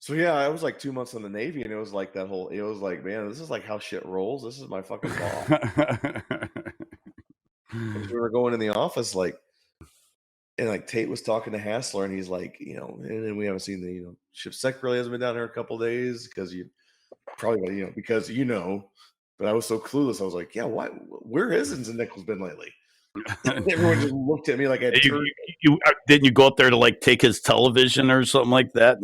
So yeah, I was like 2 months in the Navy, and it was like it was like, man, this is like how shit rolls. This is my fucking boss. We were going in the office, and like Tate was talking to Hassler, and he's like, and then we haven't seen the ship sec really hasn't been down here a couple of days because because but I was so clueless. I was like, yeah, why? Where has Ensign Nichols been lately? Everyone just looked at me like I didn't you go up there to like take his television or something like that?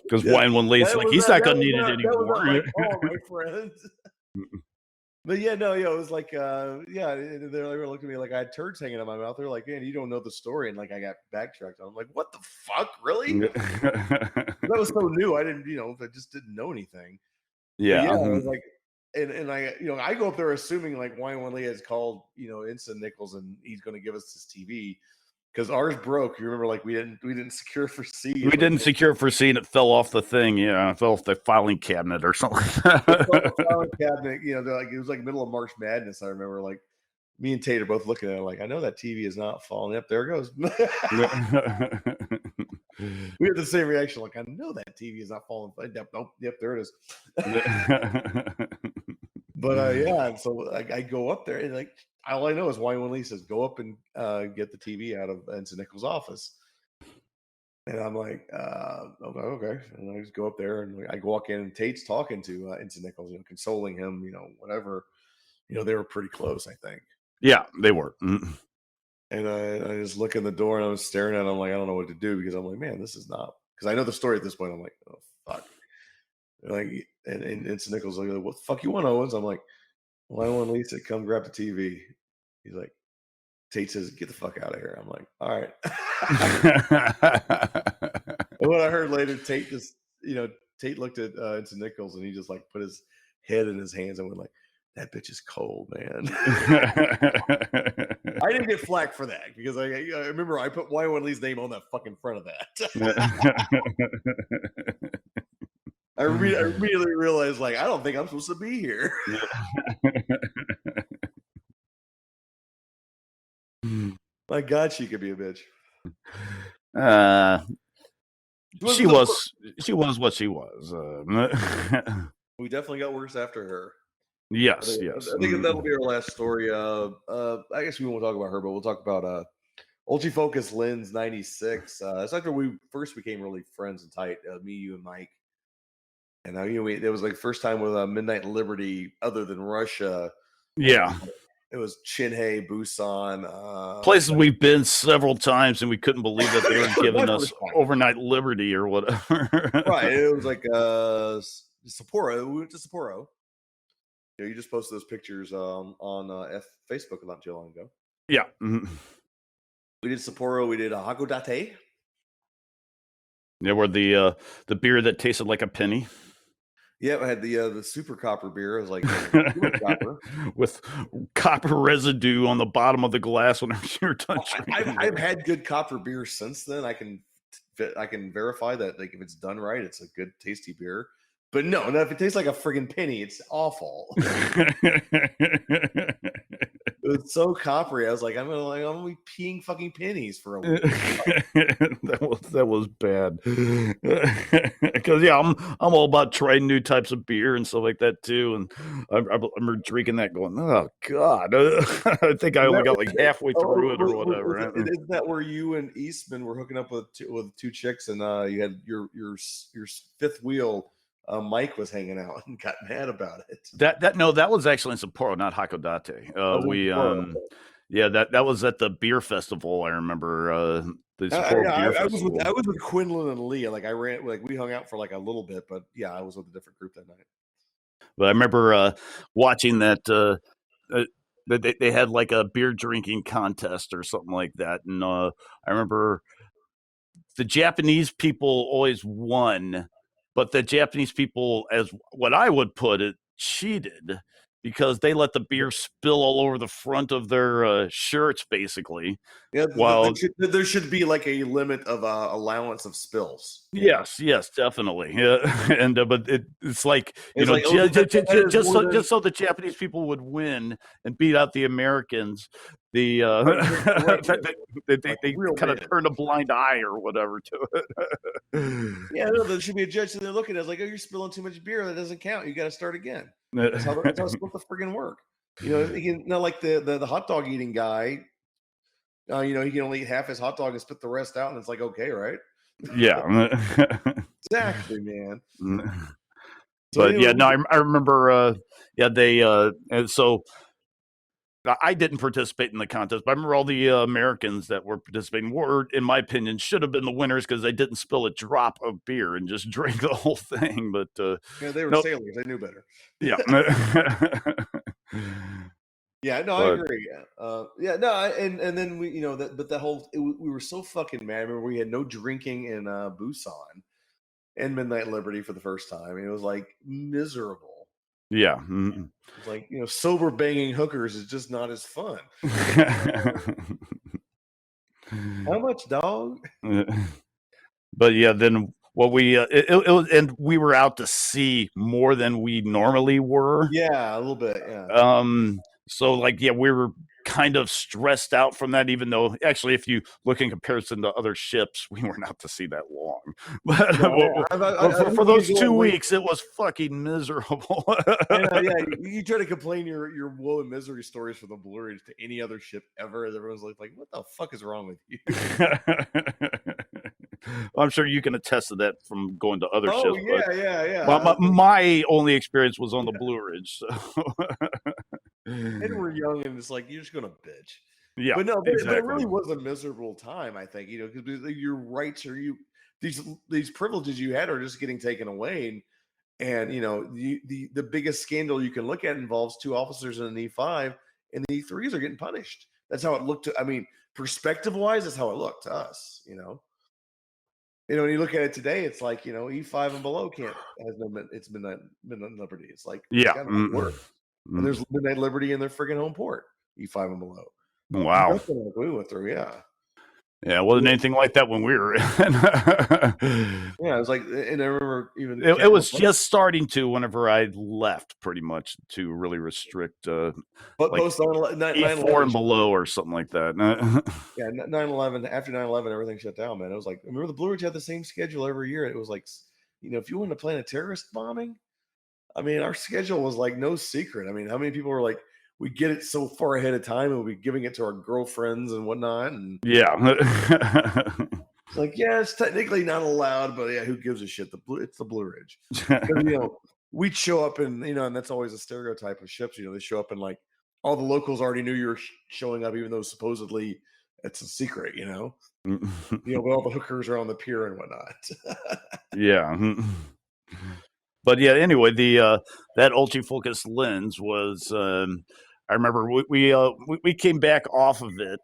Because Wyland Lee's like, he's not gonna need it anymore. My friend. But yeah, no, it was like, they were looking at me like I had turds hanging out my mouth. They're like, man, you don't know the story, and like I got backtracked. I'm like, what the fuck, really? That was so new. I didn't, I just didn't know anything. Yeah, I was like. And I go up there assuming like Wyland Lee has called Ensign Nichols and he's going to give us his TV because ours broke. You remember, like we didn't secure it for C. We didn't secure it for C, and it fell off the thing. Yeah, it fell off the filing cabinet or something. The filing cabinet. Like it was like middle of March Madness. I remember like me and Tate are both looking at it like I know that TV is not falling. Yep, there it goes. We had the same reaction. Like I know that TV is not falling. Yep, nope. Yep, there it is. But so I go up there and like all I know is Wyland Lee says go up and get the TV out of Ensign Nichols' office, and I'm like, okay, and I just go up there and I walk in and Tate's talking to Ensign Nichols, consoling him, whatever, they were pretty close, I think. Yeah, they were. Mm-hmm. And I just look in the door and I was staring at him like I don't know what to do because I'm like, man, this is not because I know the story at this point. I'm like, oh fuck. Like and it's Nichols like, what the fuck you want, Owens? I'm like, well, I want Lisa, come grab the TV. He's like, Tate says, get the fuck out of here. I'm like, all right. And what I heard later, Tate just, Tate looked at into Nichols and he just like put his head in his hands and went like, that bitch is cold, man. I didn't get flack for that because I remember I put Y1 Lee's name on that fucking front of that. I immediately realized like I don't think I'm supposed to be here. My God, she could be a bitch. She was what she was. We definitely got worse after her. Yes, I yes. think that'll be our last story. I guess we won't talk about her, but we'll talk about Ultrafocus Lens 96. That's after we first became really friends and tight. Me, you, and Mike. And it was like first time with Midnight Liberty, other than Russia. Yeah, it was Chinhae, Busan, places we've been several times, and we couldn't believe that they were giving us overnight liberty or whatever. Right, it was like Sapporo. We went to Sapporo. You just posted those pictures on Facebook not too long ago. Yeah. We did Sapporo. We did Hakodate. Yeah, where the beer that tasted like a penny. Yeah, I had the super copper beer. I was like, copper. With copper residue on the bottom of the glass when you're touching. I've had good copper beer since then. I can verify that like if it's done right, it's a good tasty beer. But no, if it tastes like a friggin' penny, it's awful. It was so coppery. I was like, I'm gonna be peeing fucking pennies for a week. that was bad. Because I'm all about trying new types of beer and stuff like that too. And I remember drinking that, going, oh god, I think I only got like halfway through it or whatever. Isn't that where you and Eastman were hooking up with two chicks, and you had your fifth wheel? Mike was hanging out and got mad about it. That was actually in Sapporo, not Hakodate. That was at the beer festival. I remember the Sapporo beer festival. I was with Quinlan and Leah. Like we hung out for like a little bit, but yeah, I was with a different group that night. But I remember watching that. They had like a beer drinking contest or something like that, and I remember the Japanese people always won. But the Japanese people, as what I would put it, cheated because they let the beer spill all over the front of their shirts, basically. Yeah, there should be like a limit of allowance of spills. Yes, definitely. Yeah, and but it's like just so the Japanese people would win and beat out the Americans. They kind of turn a blind eye or whatever to it. Yeah, no, there should be a judge sitting there looking at us like, oh, you're spilling too much beer. That doesn't count. You got to start again. That's how it's supposed to friggin' work. Like the hot dog eating guy. He can only eat half his hot dog and spit the rest out, and it's like, okay, right? Yeah, exactly, man. But I remember. They and so. I didn't participate in the contest, but I remember all the Americans that were participating were, in my opinion, should have been the winners because they didn't spill a drop of beer and just drink the whole thing. But they were sailors; they knew better. Yeah. Yeah, no, I agree. And then we, but the whole we were so fucking mad. I remember we had no drinking in Busan and Midnight Liberty for the first time. It was like miserable. Yeah. Mm-hmm. It's like, sober banging hookers is just not as fun. How much, dog? But yeah, then what we and we were out to sea more than we normally were. Yeah, a little bit. Yeah. So we were kind of stressed out from that, even though actually if you look in comparison to other ships, we weren't out to sea that long. But for those 2 weeks, it was fucking miserable. You try to complain your woe and misery stories for the Blue Ridge to any other ship ever, and everyone's like, what the fuck is wrong with you? I'm sure you can attest to that from going to other ships. Yeah. My only experience was on the Blue Ridge. So. And we're young, and it's like, you're just gonna bitch. Yeah, But no, but it exactly. really was a miserable time, I think, because your rights are these privileges you had are just getting taken away. And the biggest scandal you can look at involves two officers in an E5, and the E3s are getting punished. That's how it looked I mean, perspective wise, that's how it looked to us. When you look at it today, it's like E5 and below can't has no it's midnight liberty. It's like it's Yeah. got no work. And Mm. there's midnight liberty in their friggin' home port, E5 and below. Wow. Nothing like we went through, yeah. Yeah, it wasn't anything like that when we were in. Yeah, it was like, and I remember even It was just starting to whenever I left, pretty much, to really restrict but like post 9/11, E4 and below or something like that. yeah, 9/11. After 9/11, everything shut down, man. It was like, remember the Blue Ridge had the same schedule every year. It was like, if you wanted to plan a terrorist bombing, I mean, our schedule was like no secret. I mean, how many people were like, we get it so far ahead of time, and we'll be giving it to our girlfriends and whatnot, and Yeah. it's like, yeah, it's technically not allowed, but yeah, who gives a shit? It's the Blue Ridge. We'd show up and that's always a stereotype of ships. They show up and like all the locals already knew you were showing up, even though supposedly it's a secret. But all the hookers are on the pier and whatnot. Yeah. But yeah, anyway, the that ultrafocus lens was. I remember we came back off of it.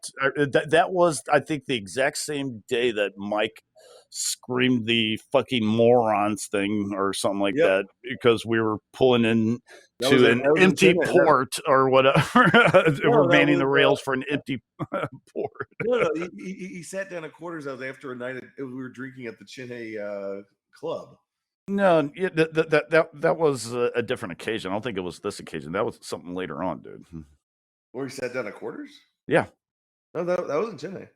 That was, I think, the exact same day that Mike screamed the fucking morons thing or something like Yep, that, because we were pulling in that was to that an was in empty Chennai. port or whatever. No, We're that manning was the rails for an empty port. no. He sat down at quarters hours after a night. We were drinking at the Chinhe club. No, yeah, that was a different occasion. I don't think it was this occasion. That was something later on, dude. Where he sat down at quarters. Yeah. No, that wasn't Chennai.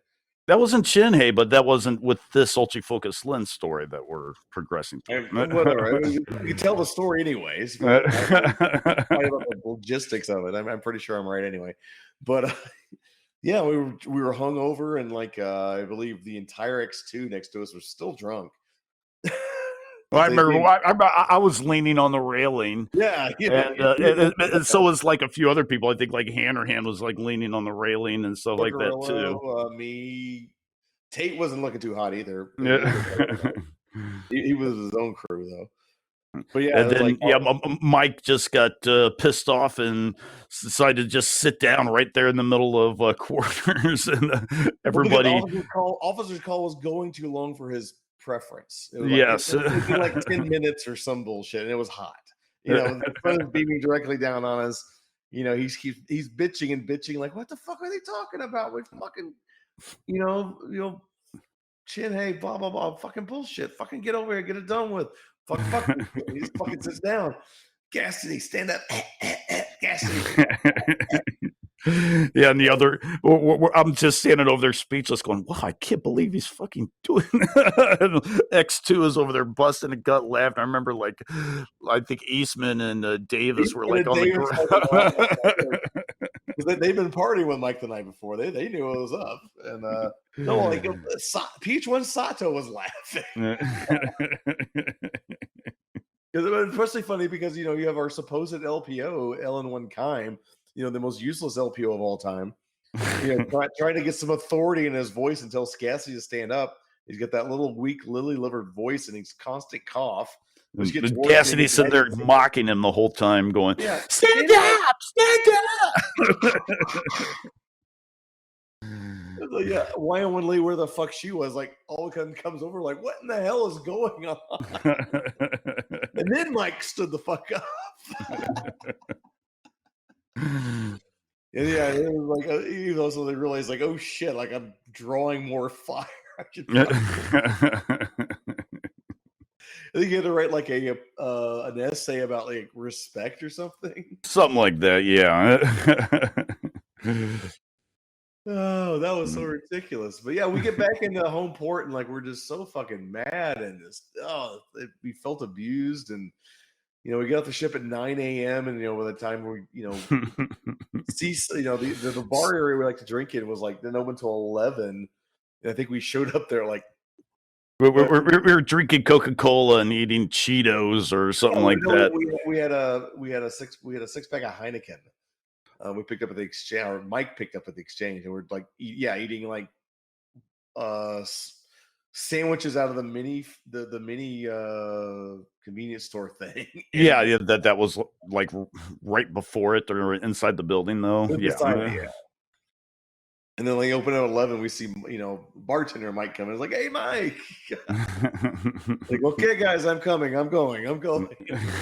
That wasn't Shinhei, but that wasn't with this ultrafocus lens story that we're progressing through. Whatever. I mean, you can tell the story anyways, but about the logistics of it. I'm pretty sure I'm right anyway. But yeah, we were hungover, and like I believe the entire X2 next to us was still drunk. Well, I remember I was leaning on the railing, Yeah, and so was like a few other people. I think like Hannerhan was like leaning on the railing and stuff like that too. Me, Tate wasn't looking too hot either. Yeah. He was his own crew though. But yeah, And then Mike just got pissed off and decided to just sit down right there in the middle of quarters, and everybody. Officer's call was going too long for his preference. It was Yes, it'd be like 10 minutes or some bullshit, and it was hot. The sun is beaming directly down on us. He's bitching and bitching, like, what the fuck are they talking about? We fucking, chin, hey, blah blah blah, fucking bullshit. Fucking get over here, get it done with. Fuck. He just fucking sits down. Cassidy, stand up. Cassidy. Yeah, and the other, I'm just standing over there speechless, going, "Wow, I can't believe he's fucking doing." X2 is over there busting a gut laughing. I remember, like, I think Eastman and Davis were like on the ground. They've been partying with Mike the night before. They knew it was up, and no, like Peach One Sato was laughing. It was especially funny because you have our supposed LPO, Ellen One Kime, the most useless LPO of all time. Trying to get some authority in his voice and tells Cassidy to stand up. He's got that little weak lily-livered voice and he's constant cough. Cassidy sitting there mocking him the whole time, going, yeah, stand up, stand up. Yeah, Wyoming Lee, where the fuck she was, like, all of a sudden comes over, like, what in the hell is going on? And then Mike stood the fuck up. And yeah, it was like, also they realized, like, oh shit, like I'm drawing more fire. I think you had to write like an essay about like respect or something. Something like that, yeah. Oh, that was so ridiculous. But yeah, we get back into home port and like we're just so fucking mad and just we felt abused and we got off the ship at 9 a.m. and by the time we cease the bar area we like to drink in was like didn't open until 11. And I think we showed up there like we were drinking Coca-Cola and eating Cheetos or something like that. We had a six pack of Heineken. We picked up at the exchange, or Mike picked up at the exchange, and we're like, eating like uh sandwiches out of the mini convenience store thing. Yeah, And yeah, that was like right before it or inside the building though. Yeah. beside it, yeah. And then like open at 11, we see bartender Mike come in. It's like, hey Mike. Like, okay, guys, I'm coming. I'm going. I'm going.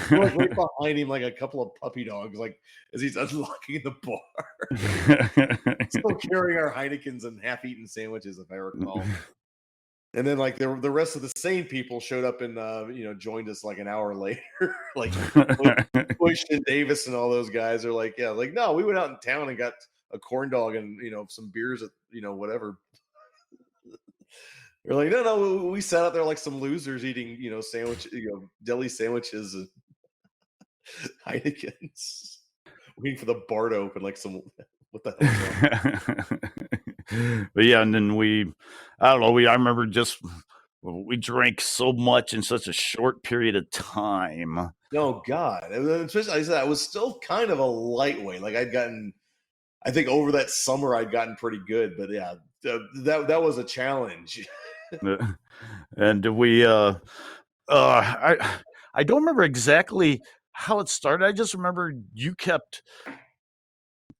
We're like right behind him, like a couple of puppy dogs, like as he's unlocking the bar. Still carrying our Heinekens and half-eaten sandwiches, if I recall. And then like the rest of the sane people showed up and joined us like an hour later. Like Bush and Davis and all those guys are like, yeah, like no, we went out in town and got a corn dog and some beers at whatever. They're like, no, we sat out there like some losers eating sandwich, deli sandwiches and Heinekens, waiting for the bar to open. Like some what the hell? But yeah, and then I don't know, I remember just we drank so much in such a short period of time. Oh God! Especially, like I said, I was still kind of a lightweight. Like I think over that summer I'd gotten pretty good, but yeah, that was a challenge. And I don't remember exactly how it started. I just remember you kept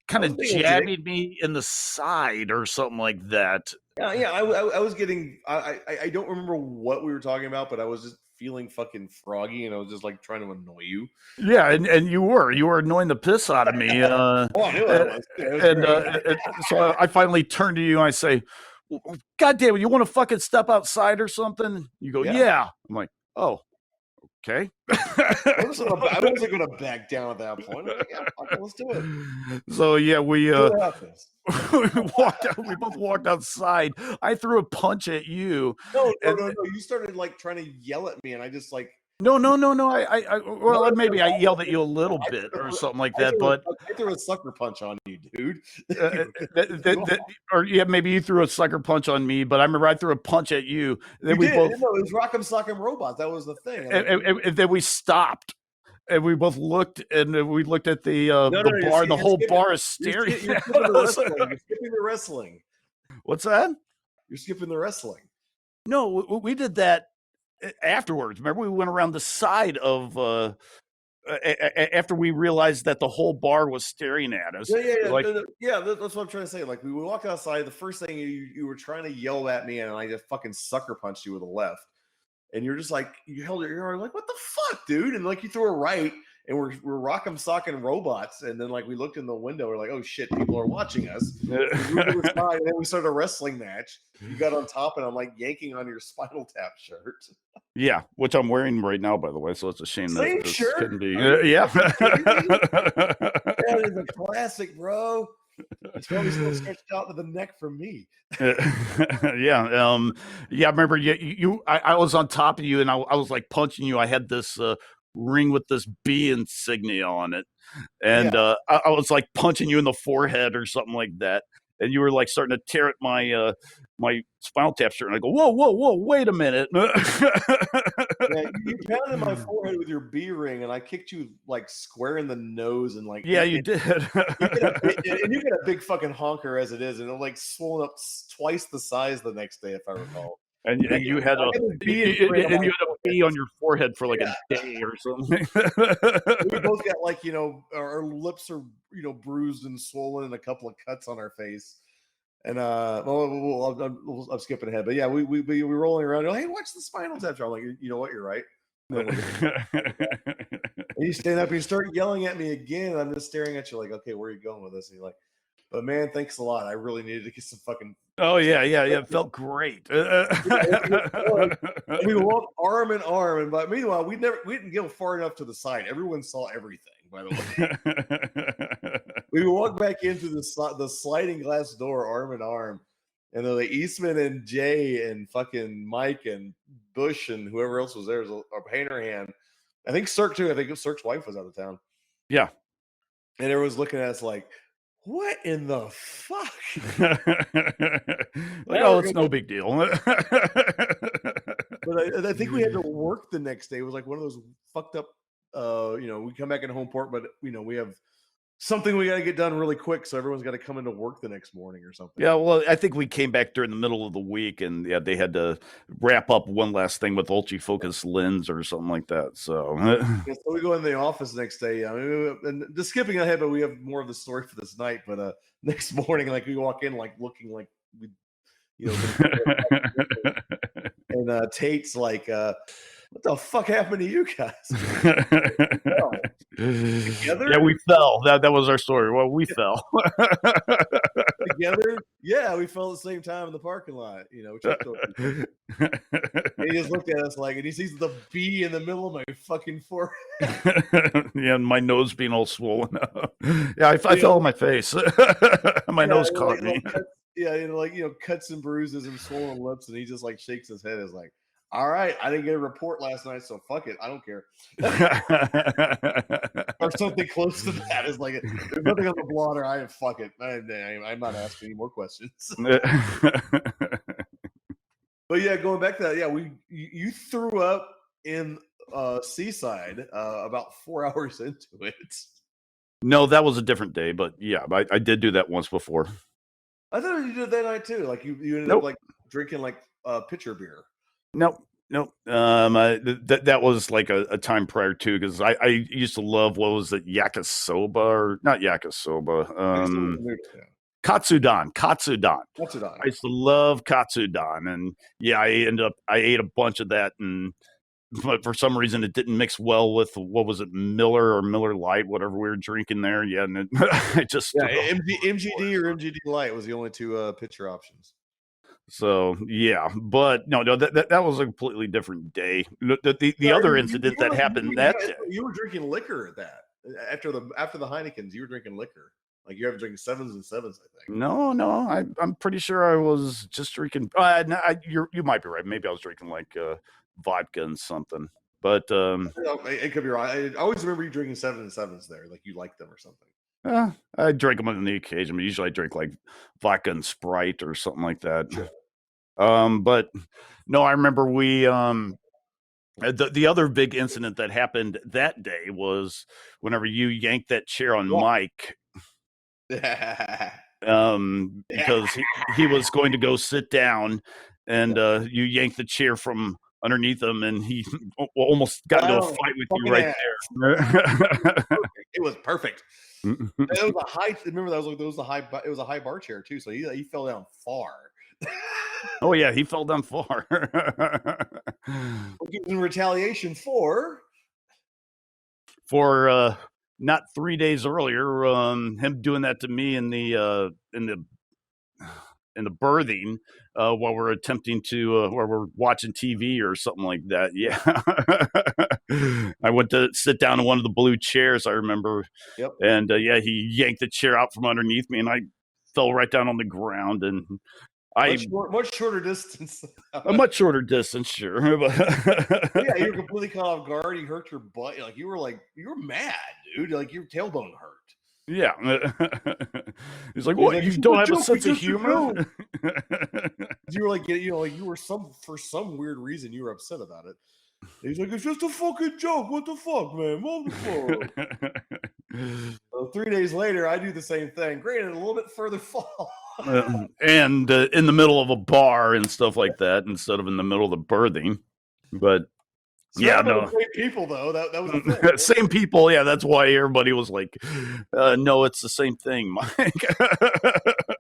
kind of jabbing me in the side or something like that. Yeah. I was getting. I don't remember what we were talking about, but I was just feeling fucking froggy, and I was just like trying to annoy you. Yeah, and you were annoying the piss out of me. Oh, I knew I was. And so I finally turned to you and I say, "God damn it, you want to fucking step outside or something?" You go, "Yeah." I'm like, "Oh, okay." I wasn't going to back down at that point. Like, yeah, fuck, let's do it. So yeah, we walked out. We both walked outside. I threw a punch at you. No. You started like trying to yell at me, and I just like. No. Well, maybe I yelled at you a little bit or something like that, but I threw a sucker punch on you, dude. Or yeah, maybe you threw a sucker punch on me, but I remember I threw a punch at you. Then we both. No, it was Rock'em Sock'em Robots. That was the thing. And then we stopped. And we both looked, and we looked at the bar. The whole bar is staring. You're skipping the wrestling. What's that? You're skipping the wrestling. No, we did that afterwards. Remember, we went around the side of after we realized that the whole bar was staring at us. Yeah, that's what I'm trying to say. Like we walked outside. The first thing you were trying to yell at me, and I just fucking sucker punched you with a left. And you're just like, you held your arm like, what the fuck, dude? And like you threw a right, and we're Rock'em Sock'em Robots. And then like we looked in the window, we're like, oh shit, people are watching us. And then we started a wrestling match. You got on top, and I'm like yanking on your Spinal Tap shirt. Yeah, which I'm wearing right now, by the way. So it's a shame that this couldn't be. Yeah, that is a classic, bro. It's probably still stretched out to the neck for me. Yeah. I remember I was on top of you, and I was like punching you. I had this ring with this B insignia on it, and I was like punching you in the forehead or something like that. And you were like starting to tear at my my Spinal Tap shirt, and I go, whoa, wait a minute. You pounded my forehead with your B ring, and I kicked you like square in the nose, and like you did. You get a big fucking honker as it is, and it like swollen up twice the size the next day, if I recall. And you had a B on your forehead for like a day or something. We both got like our lips are bruised and swollen, and a couple of cuts on our face. And I'm skipping ahead, but yeah, we were rolling around. Like, hey, watch the Spinal Tap. I'm like, you know what? You're right. And you stand up and you start yelling at me again, and I'm just staring at you like, okay, where are you going with this? And you're like, but man, thanks a lot. I really needed to get some fucking. Oh yeah, it felt great. We walked arm in arm, but meanwhile, we didn't go far enough to the side. Everyone saw everything. By the way, we walked back into the sliding glass door, arm in arm, and then like Eastman and Jay and fucking Mike and Bush and whoever else was there was a painter hand. I think Cirque too. I think Cirque's wife was out of town. Yeah, and everyone's looking at us like, what in the fuck? Like, oh, it's no big deal. But I think we had to work the next day. It was like one of those fucked up. We come back in home port, but we have something we got to get done really quick, so everyone's got to come into work the next morning or something. Yeah, well, I think we came back during the middle of the week, and yeah, they had to wrap up one last thing with ultra-focus lens or something like that. So, Yeah, so we go in the office the next day. I mean, and just skipping ahead, but we have more of the story for this night. But next morning, like we walk in, like looking like we, been, and Tate's like, "What the fuck happened to you guys?" Yeah, we fell. That was our story. Well, we fell. Together, yeah, we fell at the same time in the parking lot. We tripped over each other. And he just looked at us like, and he sees the B in the middle of my fucking forehead. Yeah, and my nose being all swollen. Yeah, I fell on my face. My nose caught me. Cuts and bruises and swollen lips, and he just like shakes his head. Is like, all right, I didn't get a report last night, so fuck it, I don't care. Or something close to that. Is like, there's nothing on the blotter. Fuck it. I'm not asking any more questions. But yeah, going back to that, yeah, you threw up in Seaside about 4 hours into it. No, that was a different day, but yeah, I did do that once before. I thought you did that night too. Like you ended Nope. up like drinking like pitcher beer. Nope. Nope. That was like a time prior to, because I used to love, what was it, yakisoba, or not yakisoba, Katsudan. Katsudan. I used to love Katsudan, and yeah, I ate a bunch of that, but for some reason it didn't mix well with, what was it, Miller or Miller Lite, whatever we were drinking there. Yeah, and I just MGD or MGD Light was the only two pitcher options. So yeah, but no, that was a completely different day. The other incident that happened that day. You were drinking liquor at that after the Heinekens. You were drinking liquor. Like you have drinking sevens and sevens, I think. No, I'm pretty sure I was just drinking. No, you might be right. Maybe I was drinking like vodka and something. But it could be right. I always remember you drinking sevens and sevens there, like you liked them or something. I drink them on the occasion, but usually I drink like vodka and Sprite or something like that. Sure. But no, I remember we the other big incident that happened that day was whenever you yanked that chair on Mike. Because he was going to go sit down, and you yanked the chair from underneath him, and he almost got into a fight with you right there. It was perfect. It was a high. Remember that was a high. It was a high bar chair too, so he fell down far. Oh yeah, he fell down far. In retaliation for not 3 days earlier, him doing that to me in the berthing, while we're attempting to while we're watching TV or something like that. Yeah. I went to sit down in one of the blue chairs, I remember. Yep. And yeah, he yanked the chair out from underneath me, and I fell right down on the ground, and much shorter distance. A much shorter distance, sure. Yeah, you were completely caught off guard. You hurt your butt. Like you were mad, dude. Like your tailbone hurt. Yeah. He's like, what? You don't have a sense of humor? You were like, you were for some weird reason you were upset about it. He's like, it's just a fucking joke. What the fuck, man? What the fuck? So 3 days later, I do the same thing. Granted, a little bit further fall. And in the middle of a bar and stuff like that, instead of in the middle of the berthing. But yeah, no. Same people though. That was the thing, right? Same people. Yeah, that's why everybody was like, "No, it's the same thing, Mike." Yeah,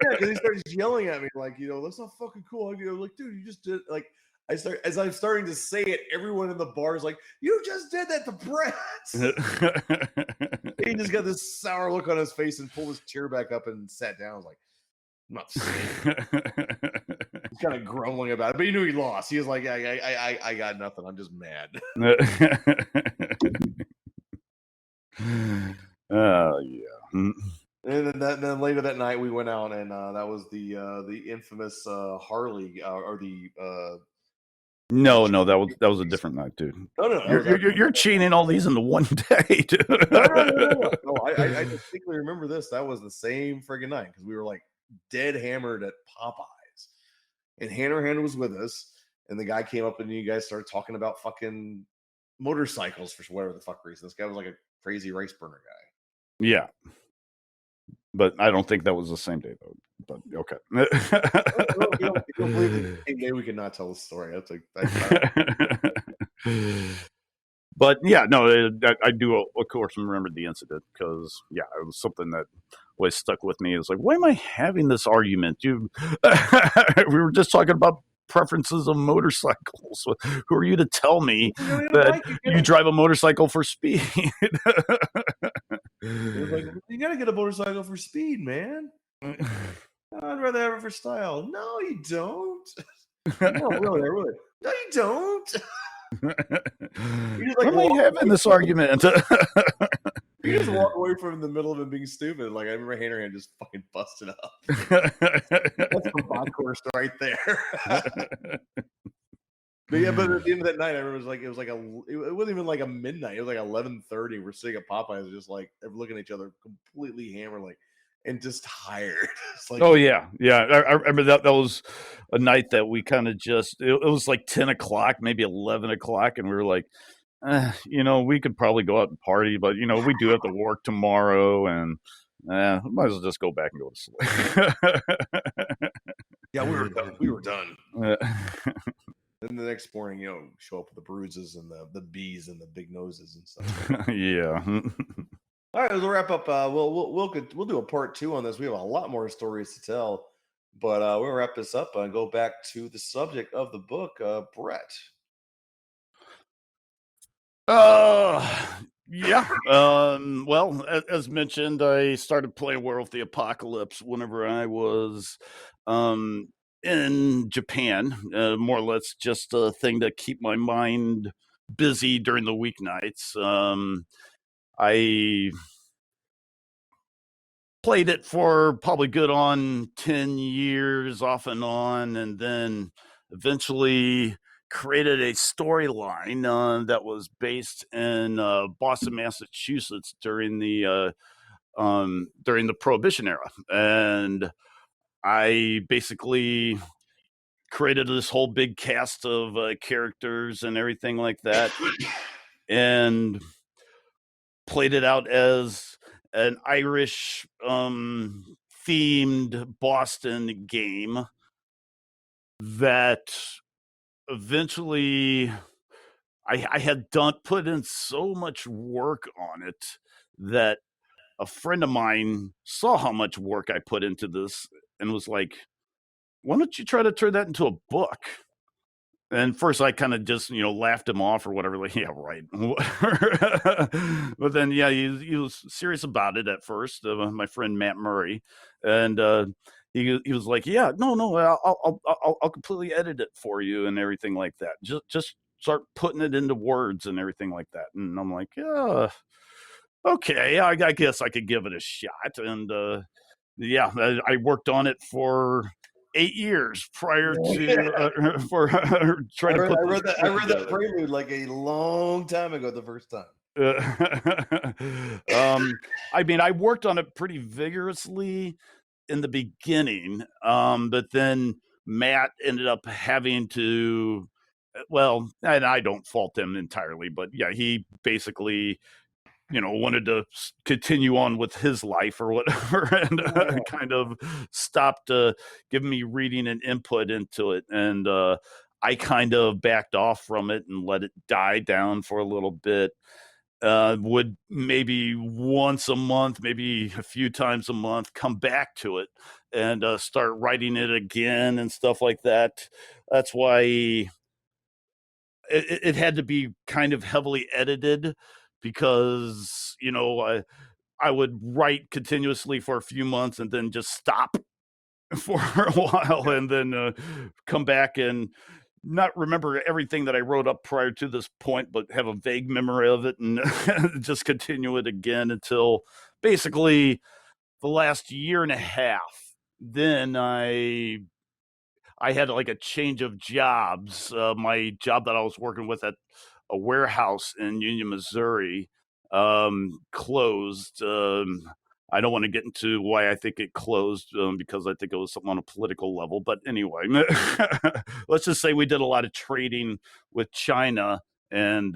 because he started yelling at me like, that's not fucking cool. Like, dude, you just did like. As I'm starting to say it, everyone in the bar is like, "You just did that to Brett." He just got this sour look on his face and pulled his chair back up and sat down. I was like, "I'm not saying." He's kind of grumbling about it, but he knew he lost. He was like, I got nothing. I'm just mad. Oh yeah. And then later that night we went out, and that was the infamous Harley or the. No, that was a different night, dude. No. You're cheating all these into one day, dude. No, I distinctly remember this. That was the same friggin' night because we were like dead hammered at Popeyes, and Hannah was with us, and the guy came up and you guys started talking about fucking motorcycles for whatever the fuck reason. This guy was like a crazy race burner guy. Yeah. but I don't think that was the same day though. But okay. Well, if you don't believe it's the same day, we cannot tell the story. That's like But yeah, no, I do, of course, remember the incident because, yeah, it was something that always stuck with me. It's like, why am I having this argument? We were just talking about preferences of motorcycles. Who are you to tell me that you drive a motorcycle for speed? It was like, you gotta get a motorcycle for speed, man. I'd rather have it for style. No, you don't. No, really. No, you don't. Why am I having this argument? You just walk away from the middle of it being stupid. Like I remember Hannerhan just fucking busted up. That's the BOCK course right there. But yeah, but at the end of that night, I remember it was like it wasn't even like a midnight. It was like 11:30. We're sitting at Popeyes, just like looking at each other, completely hammered, like, and just tired. Like, oh yeah. I remember that was a night that we kind of just. It was like 10 o'clock, maybe 11 o'clock, and we were like, we could probably go out and party, but we do have to work tomorrow, and might as well just go back and go to sleep. Yeah, we were done. Then the next morning, show up with the bruises and the bees and the big noses and stuff. Yeah. All right, we'll wrap up. We'll do a part 2 on this. We have a lot more stories to tell, but we'll wrap this up and go back to the subject of the book, Brett. Yeah. Well, as mentioned, I started playing War of the Apocalypse whenever I was in Japan, more or less just a thing to keep my mind busy during the weeknights. I played it for probably good on 10 years off and on, and then eventually created a storyline that was based in Boston, Massachusetts during the Prohibition era, and I basically created this whole big cast of characters and everything like that, and played it out as an Irish themed Boston game that eventually I had put in so much work on it that a friend of mine saw how much work I put into this and was like, why don't you try to turn that into a book? And first I kind of just, laughed him off or whatever. Like, yeah, right. But then, yeah, he was serious about it at first. My friend Matt Murray, and he was like, yeah, no, I'll completely edit it for you and everything like that. Just start putting it into words and everything like that. And I'm like, yeah, okay, I guess I could give it a shot. And yeah, I worked on it for 8 years prior to for trying to put. I read that prelude like a long time ago. The first time. I mean, I worked on it pretty vigorously in the beginning, but then Matt ended up having to. Well, and I don't fault him entirely, but yeah, he basically wanted to continue on with his life or whatever, and kind of stopped giving me reading and input into it. And I kind of backed off from it and let it die down for a little bit. Would maybe once a month, maybe a few times a month, come back to it and start writing it again and stuff like that. That's why it had to be kind of heavily edited, because I would write continuously for a few months and then just stop for a while, and then come back and not remember everything that I wrote up prior to this point, but have a vague memory of it, and just continue it again until basically the last year and a half. Then I had like a change of jobs. My job that I was working with at a warehouse in Union, Missouri, closed. I don't want to get into why I think it closed, because I think it was something on a political level. But anyway, let's just say we did a lot of trading with China, and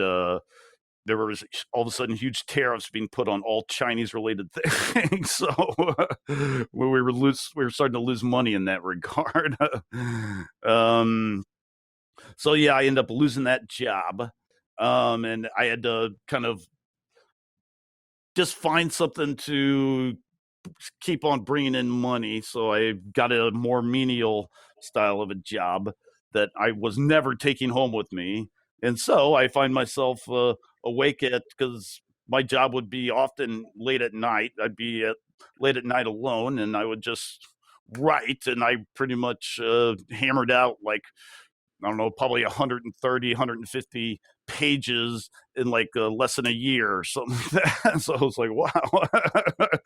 there was all of a sudden huge tariffs being put on all Chinese related things. So we were starting to lose money in that regard. um, so yeah, I ended up losing that job. And I had to kind of just find something to keep on bringing in money. So I got a more menial style of a job that I was never taking home with me. And so I find myself awake at, because my job would be often late at night. I'd be late at night alone, and I would just write. And I pretty much hammered out, like, I don't know, probably 130, 150 pages in like less than a year or something like that. So I was like, wow,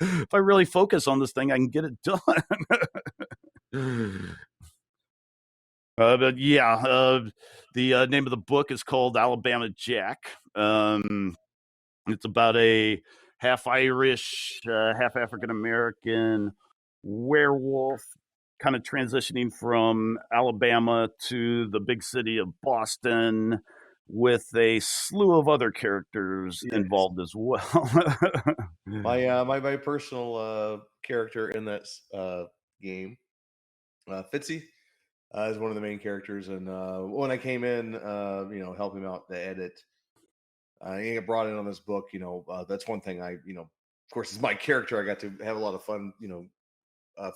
if I really focus on this thing, I can get it done. But yeah, the name of the book is called Alabama Jack. It's about a half Irish, half African American werewolf, kind of transitioning from Alabama to the big city of Boston, with a slew of other characters Yes. involved as well. My personal character in that game, Fitzy, is one of the main characters. And when I came in, helping him out to edit, I get brought in on this book. That's one thing of course, it's my character. I got to have a lot of fun,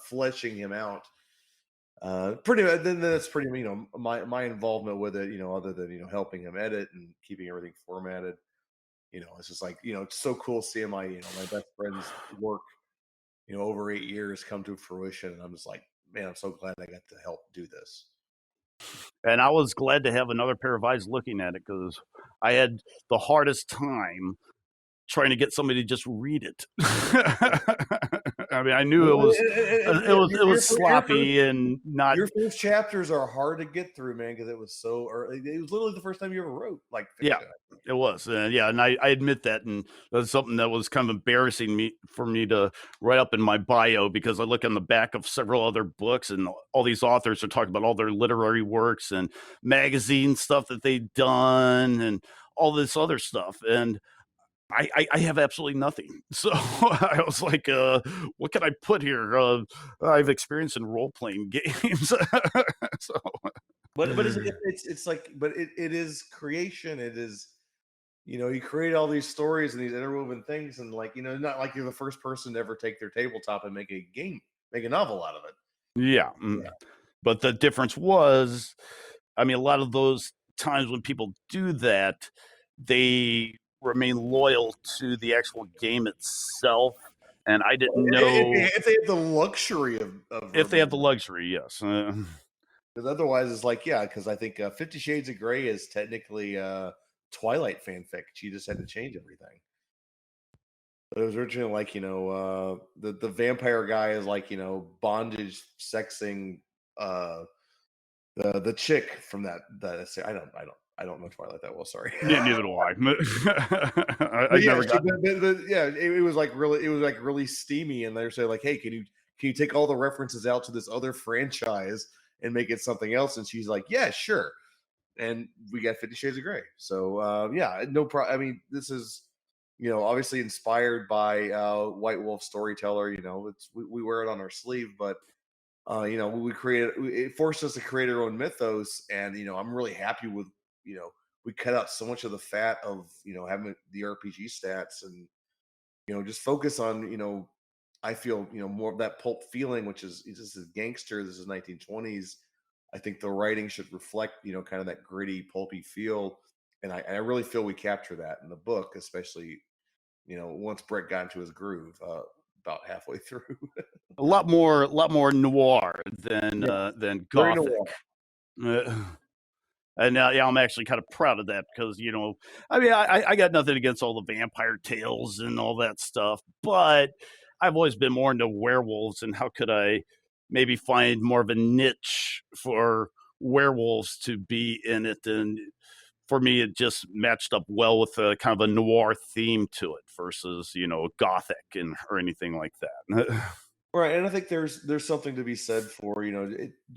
fleshing him out. Pretty. Then that's pretty. My involvement with it. Other than helping him edit and keeping everything formatted. It's just like it's so cool seeing my best friend's work. Over 8 years come to fruition, and I'm just like, man, I'm so glad I got to help do this. And I was glad to have another pair of eyes looking at it, because I had the hardest time trying to get somebody to just read it. I mean, I knew it Well, was it was your first sloppy and not. your first chapters are hard to get through, man, because it was so early. It was literally the first time you ever wrote like Yeah, fiction. it was. Yeah, and I admit that, and that's something that was kind of embarrassing for me to write up in my bio, because I look on the back of several other books, and all these authors are talking about all their literary works and magazine stuff that they've done and all this other stuff, and I have absolutely nothing. So I was like, what can I put here? I've experience in role playing games. So But it's like, but it is creation. It is, you create all these stories and these interwoven things, and like, not like you're the first person to ever take their tabletop and make a novel out of it. yeah, Yeah. but the difference was, I mean, a lot of those times when people do that, they remain loyal to the actual game itself. And I didn't know If they have the luxury of if they have the remaining, luxury. Yes. because otherwise it's like, yeah, because I think 50 Shades of Grey is technically Twilight fanfic. She just had to change everything. But it was originally like, the vampire guy is like, bondage sexing uh the chick from I don't know Twilight that well, sorry. Neither do I. But I've yeah, never got. yeah, it was like really steamy, and they're saying like, hey, can you take all the references out to this other franchise and make it something else? And she's like, yeah, sure. And we got 50 Shades of Grey. So yeah, no problem. I mean, this is obviously inspired by White Wolf Storyteller. We wear it on our sleeve, but we created it forced us to create our own mythos, and I'm really happy with we cut out so much of the fat of having the RPG stats, and just focus on I feel more of that pulp feeling, which is this is gangster, this is 1920s. I think the writing should reflect kind of that gritty pulpy feel, and I really feel we capture that in the book, especially once Brett got into his groove about halfway through. A lot more noir Yeah, than very gothic. noir. Uh, and yeah, I'm actually kind of proud of that, because I mean, I got nothing against all the vampire tales and all that stuff, but I've always been more into werewolves, and how could I maybe find more of a niche for werewolves to be in it? And for me, it just matched up well with a kind of a noir theme to it versus gothic and or anything like that. Right, and I think there's something to be said for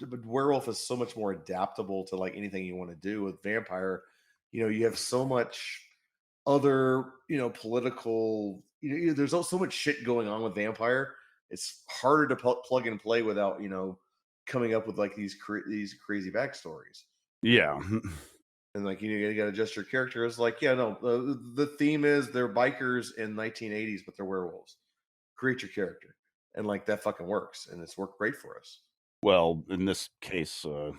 but werewolf is so much more adaptable to like anything you want to do. With vampire, you have so much. other, political. There's also so much shit going on with vampire. It's harder to plug and play without coming up with like these crazy backstories. Yeah. And like you got to adjust your character. It's like, yeah, no, the theme is they're bikers in 1980s, but they're werewolves. Create your character, and like that fucking works, and it's worked great for us. Well, in this case, Well,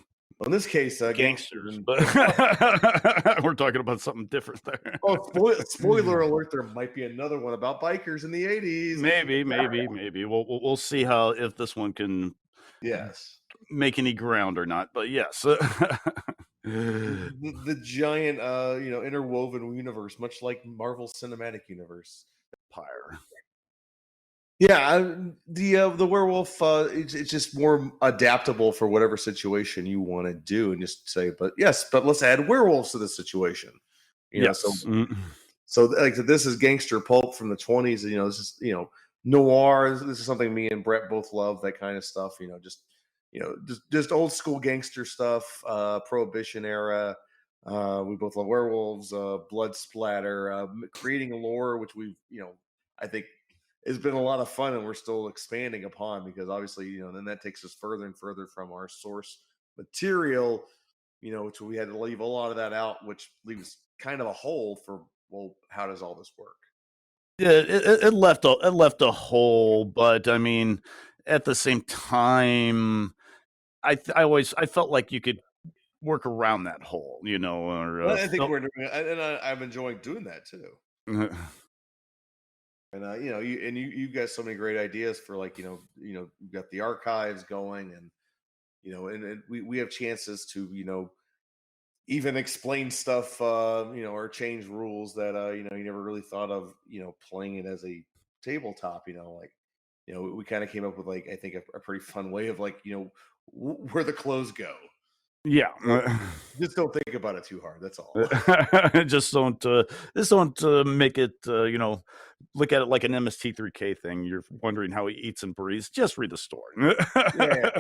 in this case, gangsters, gangsters. but we're talking about something different there. Oh, spoiler alert! There might be another one about bikers in the 80s. Maybe. We'll see how if this one can Yes, make any ground or not. But yes, the giant, interwoven universe, much like Marvel Cinematic Universe. Empire. Yeah, the werewolf, it's just more adaptable for whatever situation you want to do, and just say, but yes, but let's add werewolves to the situation. Yes. So like this is gangster pulp from the 20s. This is noir. This is something me and Brett both love. That kind of stuff. Just old school gangster stuff. Prohibition era. We both love werewolves. Blood splatter. Creating a lore, which we've I think has been a lot of fun, and we're still expanding upon, because obviously then that takes us further and further from our source material. Which we had to leave a lot of that out, which leaves kind of a hole for, well, how does all this work? Yeah, it left a hole, but I mean, at the same time, I felt like you could work around that hole, or I think we're doing, and I'm enjoying doing that too. And you've got so many great ideas for, like, you've got the archives going, and and we have chances to even explain stuff, or change rules that you never really thought of, playing it as a tabletop. Like, we kind of came up with, like, I think a pretty fun way of, like, where the clothes go. Yeah. Just don't think about it too hard. That's all. just don't make it, look at it like an MST3K thing. You're wondering how he eats and breathes. Just read the story. Yeah.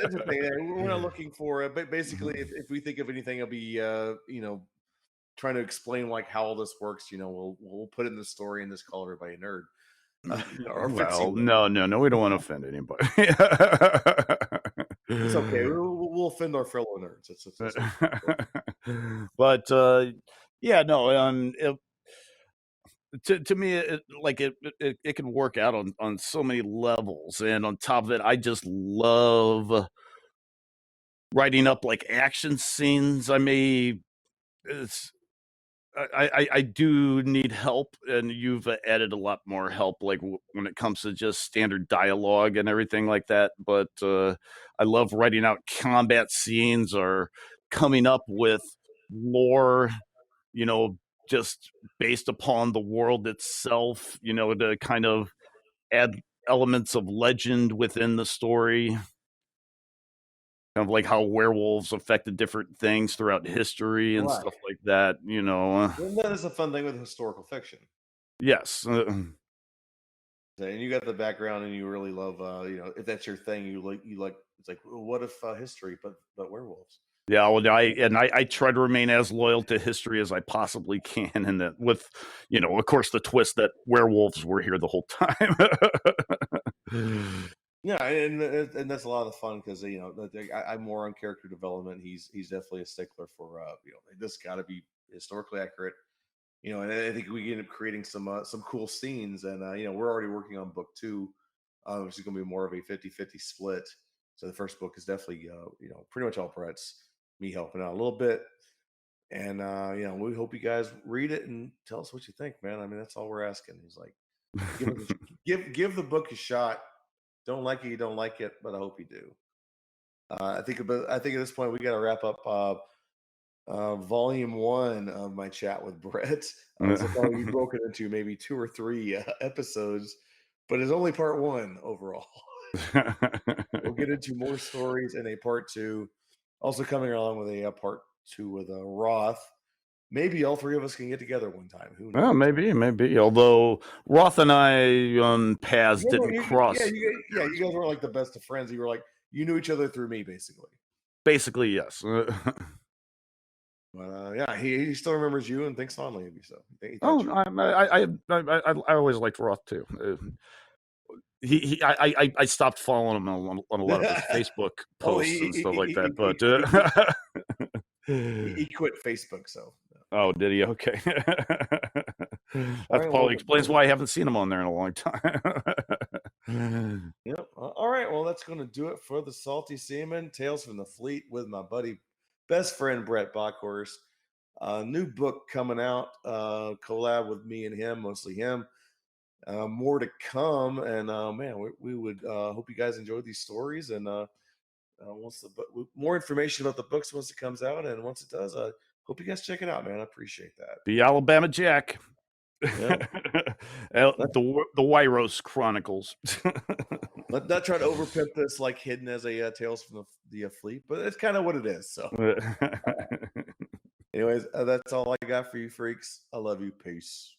It's a thing. We're not looking for it, but basically, if we think of anything, it'll be trying to explain like how all this works. We'll put it in the story and just call everybody a nerd. Well, no, we don't want to offend anybody. It's okay. We'll offend our fellow nerds. It's okay. But yeah, no. To me, it can work out on so many levels, and on top of it, I just love writing up like action scenes. I do need help, and you've added a lot more help, like when it comes to just standard dialogue and everything like that. But I love writing out combat scenes or coming up with lore, just based upon the world itself, to kind of add elements of legend within the story. Kind of like how werewolves affected different things throughout history and stuff like that, And that is a fun thing with historical fiction. Yes. And you got the background, and you really love, if that's your thing, you like. It's like, well, what if history, but werewolves? Yeah, well, I try to remain as loyal to history as I possibly can, and that with, of course, the twist that werewolves were here the whole time. Yeah, and that's a lot of fun, because I'm more on character development. He's definitely a stickler for this got to be historically accurate. And I think we end up creating some cool scenes, and we're already working on book 2, which is going to be more of a 50-50 split. So the first book is definitely pretty much all Brett's, me helping out a little bit, and we hope you guys read it and tell us what you think, man. I mean, that's all we're asking. He's like, give the book a shot. Don't like it, you don't like it, but I hope you do. I think at this point we got to wrap up volume 1 of my chat with Brett. So far we've broken into maybe 2 or 3 episodes, but it's only part 1 overall. We'll get into more stories in a part 2. Also coming along with a part 2 with Roth. Maybe all 3 of us can get together one time. Who knows? Well, maybe. Although Roth and I paths didn't cross. You guys were like the best of friends. You were like, you knew each other through me, basically. Basically, yes. But yeah, he still remembers you and thinks fondly of you. So he thought Oh, you. I always liked Roth too. I stopped following him on a lot of his Facebook Oh, posts and stuff like that. But he quit Facebook. So oh, did he? Okay, all that right, probably well, explains why I haven't seen him on there in a long time. yep. All right, well, that's going to do it for the Salty Seaman Tales from the Fleet with my buddy, best friend Brett Bockhorst. New book coming out, collab with me and him, mostly him. More to come, and man, we would hope you guys enjoyed these stories. And once more information about the books once it comes out, and once it does, hope you guys check it out, man. I appreciate that. The Alabama Jack. Yeah, The Wyros Chronicles. not try to overpimp this like hidden as a Tales from the Fleet, but it's kind of what it is. So, anyways, that's all I got for you, freaks. I love you. Peace.